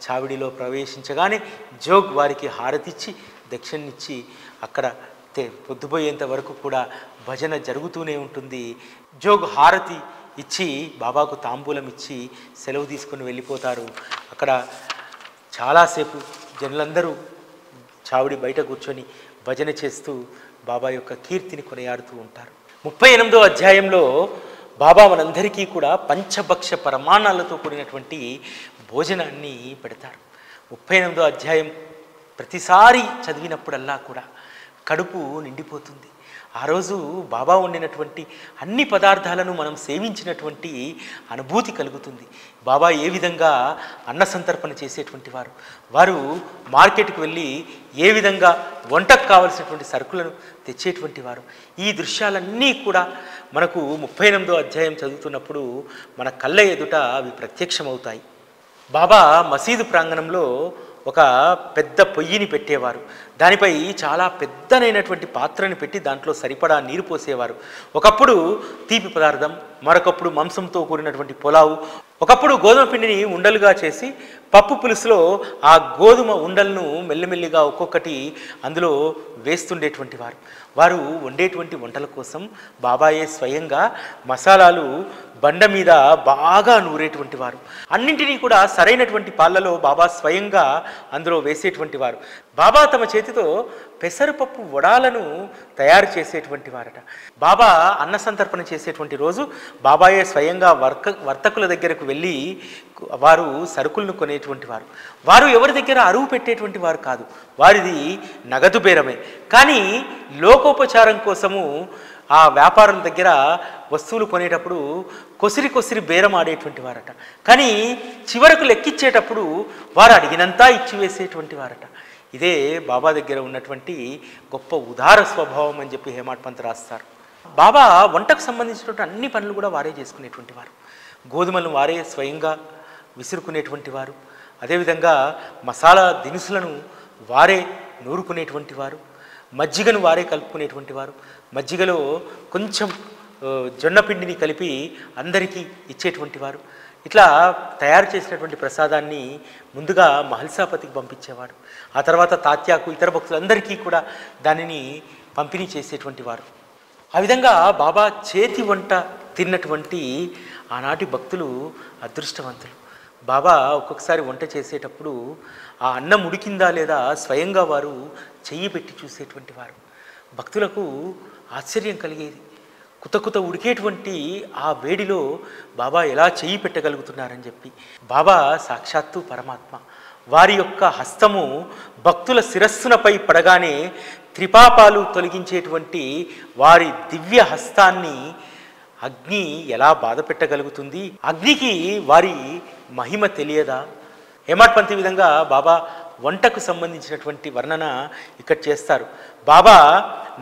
చావడిలో ప్రవేశించగానే జోగ్ వారికి హారతిచ్చి దక్షిణనిచ్చి అక్కడ పొద్దుపోయేంత వరకు కూడా భజన జరుగుతూనే ఉంటుంది. జోగ్ హారతి ఇచ్చి బాబాకు తాంబూలం ఇచ్చి సెలవు తీసుకొని వెళ్ళిపోతారు. అక్కడ చాలాసేపు జనులందరూ చావడి బయట కూర్చొని భజన చేస్తూ బాబా యొక్క కీర్తిని కొనియాడుతూ ఉంటారు. 38వ అధ్యాయంలో బాబా మనందరికీ కూడా పంచభక్ష పరమాణాలతో కూడినటువంటి భోజనాన్ని పెడతారు. 38వ అధ్యాయం ప్రతిసారి చదివినప్పుడల్లా కూడా కడుపు నిండిపోతుంది. ఆ రోజు బాబా వండినటువంటి అన్ని పదార్థాలను మనం సేవించినటువంటి అనుభూతి కలుగుతుంది. బాబా ఏ విధంగా అన్న సంతర్పణ చేసేటువంటి వారు మార్కెట్కి వెళ్ళి ఏ విధంగా వంటకు కావలసినటువంటి సరుకులను తెచ్చేటువంటి వారు. ఈ దృశ్యాలన్నీ కూడా మనకు 38వ అధ్యాయం చదువుతున్నప్పుడు మన కళ్ళ ఎదుట అవి ప్రత్యక్షమవుతాయి. బాబా మసీదు ప్రాంగణంలో ఒక పెద్ద పొయ్యిని పెట్టేవారు. దానిపై చాలా పెద్దనైనటువంటి పాత్రని పెట్టి దాంట్లో సరిపడా నీరు పోసేవారు. ఒకప్పుడు తీపి పదార్థం, మరొకప్పుడు మాంసంతో కూడినటువంటి పులావు, ఒకప్పుడు గోధుమ పిండిని ఉండలుగా చేసి పప్పు పులుసులో ఆ గోధుమ ఉండలను మెల్లిమెల్లిగా ఒక్కొక్కటి అందులో వేస్తుండేటువంటి వారు వండేటువంటి వంటల కోసం బాబాయే స్వయంగా మసాలాలు బండ మీద బాగా నూరేటువంటి వారు. అన్నింటినీ కూడా సరైనటువంటి పాలలో బాబా స్వయంగా అందులో వేసేటువంటి వారు. బాబా తమ చేతితో పెసరపప్పు వడాలను తయారు చేసేటువంటి వారట. బాబా అన్న సంతర్పణ చేసేటువంటి రోజు బాబాయే స్వయంగా వర్తకుల దగ్గరకు వెళ్ళి వారు సరుకులను కొనేటువంటి వారు ఎవరి దగ్గర అరువు పెట్టేటువంటి వారు కాదు. వారిది నగదు బేరమే. కానీ లోకోపచారం కోసము ఆ వ్యాపారుల దగ్గర వస్తువులు కొనేటప్పుడు కొసిరి బేరం ఆడేటువంటి వారట. కానీ చివరకు లెక్కిచ్చేటప్పుడు వారు అడిగినంతా ఇచ్చివేసేటువంటి వారట. ఇదే బాబా దగ్గర ఉన్నటువంటి గొప్ప ఉదార స్వభావం అని చెప్పి హేమాడ్ పంత్ రాస్తారు. బాబా వంటకు సంబంధించినటువంటి అన్ని పనులు కూడా వారే చేసుకునేటువంటి వారు. గోధుమలను వారే స్వయంగా విసురుకునేటువంటి వారు. అదేవిధంగా మసాలా దినుసులను వారే నూరుకునేటువంటి వారు. మజ్జిగను వారే కలుపుకునేటువంటి వారు. మజ్జిగలో కొంచెం జొన్న పిండిని కలిపి అందరికీ ఇచ్చేటువంటి వారు. ఇట్లా తయారు చేసినటువంటి ప్రసాదాన్ని ముందుగా మహల్సాపతికి పంపించేవాడు. ఆ తర్వాత తాత్యాకు, ఇతర భక్తులందరికీ కూడా దానిని పంపిణీ చేసేటువంటి వారు. ఆ విధంగా బాబా చేతి వంట తిన్నటువంటి ఆనాటి భక్తులు అదృష్టవంతులు. బాబా ఒక్కొక్కసారి వంట చేసేటప్పుడు ఆ అన్నం ఉడికిందా లేదా స్వయంగా వారు చెయ్యి పెట్టి చూసేటువంటి వారు. భక్తులకు ఆశ్చర్యం కలిగేది. కుతకుత ఉడికేటువంటి ఆ వేడిలో బాబా ఎలా చేయి పెట్టగలుగుతున్నారని చెప్పి. బాబా సాక్షాత్తు పరమాత్మ. వారి యొక్క హస్తము భక్తుల శిరస్సునపై పడగానే త్రిపాపాలు తొలగించేటువంటి వారి దివ్య హస్తాన్ని అగ్ని ఎలా బాధ పెట్టగలుగుతుంది? అగ్నికి వారి మహిమ తెలియదా? హేమాడ్ పంత్ విధంగా బాబా వంటకు సంబంధించినటువంటి వర్ణన ఇక్కడ చేస్తారు. బాబా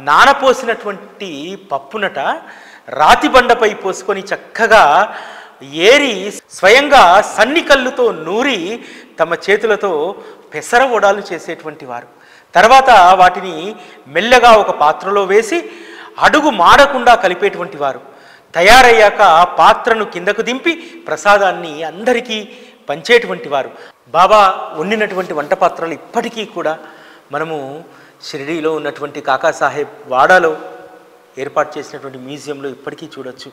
నానపోసినటువంటి పప్పునట రాతి బండపై పోసుకొని చక్కగా ఏరి స్వయంగా సన్ని కళ్ళుతో నూరి తమ చేతులతో పెసర వడాలు చేసేటువంటి వారు. తర్వాత వాటిని మెల్లగా ఒక పాత్రలో వేసి అడుగు మాడకుండా కలిపేటువంటి వారు. తయారయ్యాక పాత్రను కిందకు దింపి ప్రసాదాన్ని అందరికీ పంచేటువంటి వారు. బాబా వండినటువంటి వంట పాత్రలు ఇప్పటికీ కూడా మనము షిరిడీలో ఉన్నటువంటి కాకాసాహెబ్ వాడాలో ఏర్పాటు చేసినటువంటి మ్యూజియంలో ఇప్పటికీ చూడొచ్చు.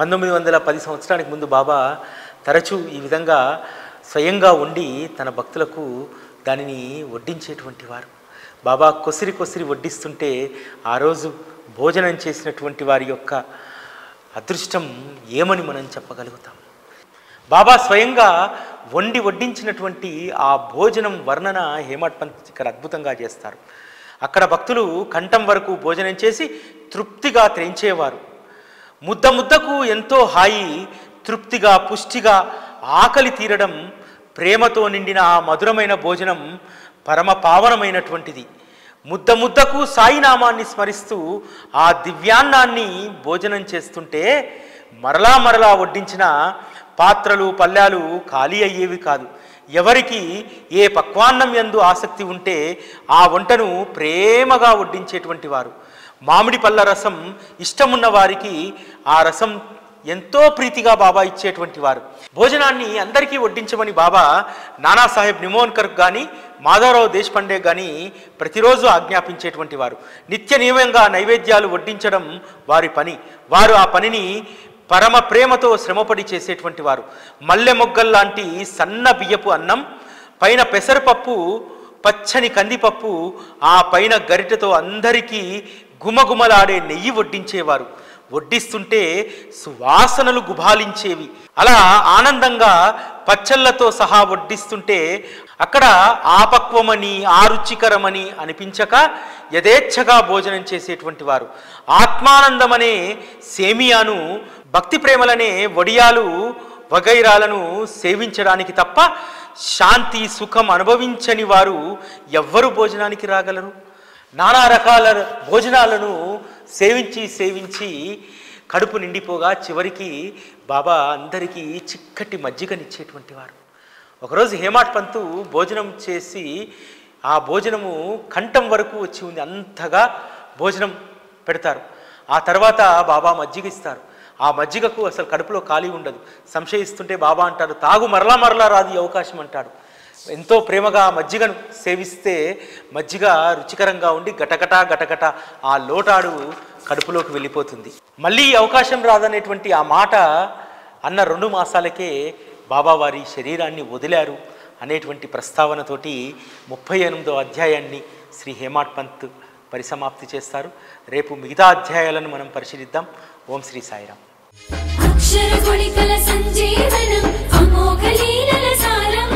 1910 సంవత్సరానికి ముందు బాబా తరచూ ఈ విధంగా స్వయంగా వండి తన భక్తులకు దానిని వడ్డించేటువంటి వారు. బాబా కొసిరి కొసిరి వడ్డిస్తుంటే ఆ రోజు భోజనం చేసినటువంటి వారి యొక్క అదృష్టం ఏమని మనం చెప్పగలుగుతాం? బాబా స్వయంగా వండి వడ్డించినటువంటి ఆ భోజనం వర్ణన హేమాడ్ పంత్ ఇక్కడ అద్భుతంగా చేస్తారు. అక్కడ భక్తులు కంఠం వరకు భోజనం చేసి తృప్తిగా త్రేంచేవారు. ముద్ద ముద్దకు ఎంతో హాయి, తృప్తిగా పుష్టిగా ఆకలి తీరడం, ప్రేమతో నిండిన ఆ మధురమైన భోజనం పరమ పావనమైనటువంటిది. ముద్ద ముద్దకు సాయినామాన్ని స్మరిస్తూ ఆ దివ్యాన్నాన్ని భోజనం చేస్తుంటే మరలా మరలా వడ్డించిన పాత్రలు పళ్ళాలు ఖాళీ అయ్యేవి కాదు. ఎవరికి ఏ పక్వాన్నం యందు ఆసక్తి ఉంటే ఆ వంటను ప్రేమగా వడ్డించేటువంటి వారు. మామిడి పళ్ళ రసం ఇష్టమున్న వారికి ఆ రసం ఎంతో ప్రీతిగా బాబా ఇచ్చేటువంటి వారు. భోజనాన్ని అందరికీ వడ్డించమని బాబా నానాసాహెబ్ నిమోన్కర్ కానీ మాధవరావు దేశపాండే కానీ ప్రతిరోజు ఆజ్ఞాపించేటువంటి వారు. నిత్య నియమంగా నైవేద్యాలు వడ్డించడం వారి పని. వారు ఆ పనిని పరమ ప్రేమతో శ్రమపడి చేసేటువంటి వారు. మల్లె మొగ్గల్లాంటి సన్న బియ్యపు అన్నం, పైన పెసరపప్పు, పచ్చని కందిపప్పు, ఆ పైన గరిటెతో అందరికీ గుమగుమలాడే నెయ్యి వడ్డించేవారు. వడ్డిస్తుంటే సువాసనలు గుబాలించేవి. అలా ఆనందంగా పచ్చళ్ళతో సహా వడ్డిస్తుంటే అక్కడ ఆపక్వమని ఆరుచికరమని అనిపించక యథేచ్ఛగా భోజనం చేసేటువంటి వారు. ఆత్మానందమనే సేమియాను, భక్తి ప్రేమలనే వడియాలు వగైరాలను సేవించడానికి తప్ప శాంతి సుఖం అనుభవించని వారు ఎవ్వరు భోజనానికి రాగలరు? నానా రకాల భోజనాలను సేవించి సేవించి కడుపు నిండిపోగా చివరికి బాబా అందరికీ చిక్కటి మజ్జిగనిచ్చేటువంటి వారు. ఒకరోజు హేమాడ్ పంత్ భోజనం చేసి ఆ భోజనము కంఠం వరకు వచ్చి ఉంది, అంతగా భోజనం పెడతారు. ఆ తర్వాత బాబా మజ్జిగ ఇస్తారు. ఆ మజ్జిగకు అసలు కడుపులో ఖాళీ ఉండదు. సంశయిస్తుంటే బాబా అంటారు, తాగు మరలా మరలా రాదు ఈ అవకాశం అంటాడు. ఎంతో ప్రేమగా మజ్జిగను సేవిస్తే మజ్జిగ రుచికరంగా ఉండి గటగట గటగట ఆ లోటాడు కడుపులోకి వెళ్ళిపోతుంది. మళ్ళీ అవకాశం రాదనేటువంటి ఆ మాట అన్న 2 మాసాలకే బాబా వారి శరీరాన్ని వదిలారు అనేటువంటి ప్రస్తావనతోటి 38వ అధ్యాయాన్ని శ్రీ హేమాడ్ పంత్ పరిసమాప్తి చేస్తారు. రేపు మిగతా అధ్యాయాలను మనం పరిశీలిద్దాం. ఓం శ్రీ సాయిరాం. అక్షర గుళికల సంజీవనం అమోఘ లీలల సారం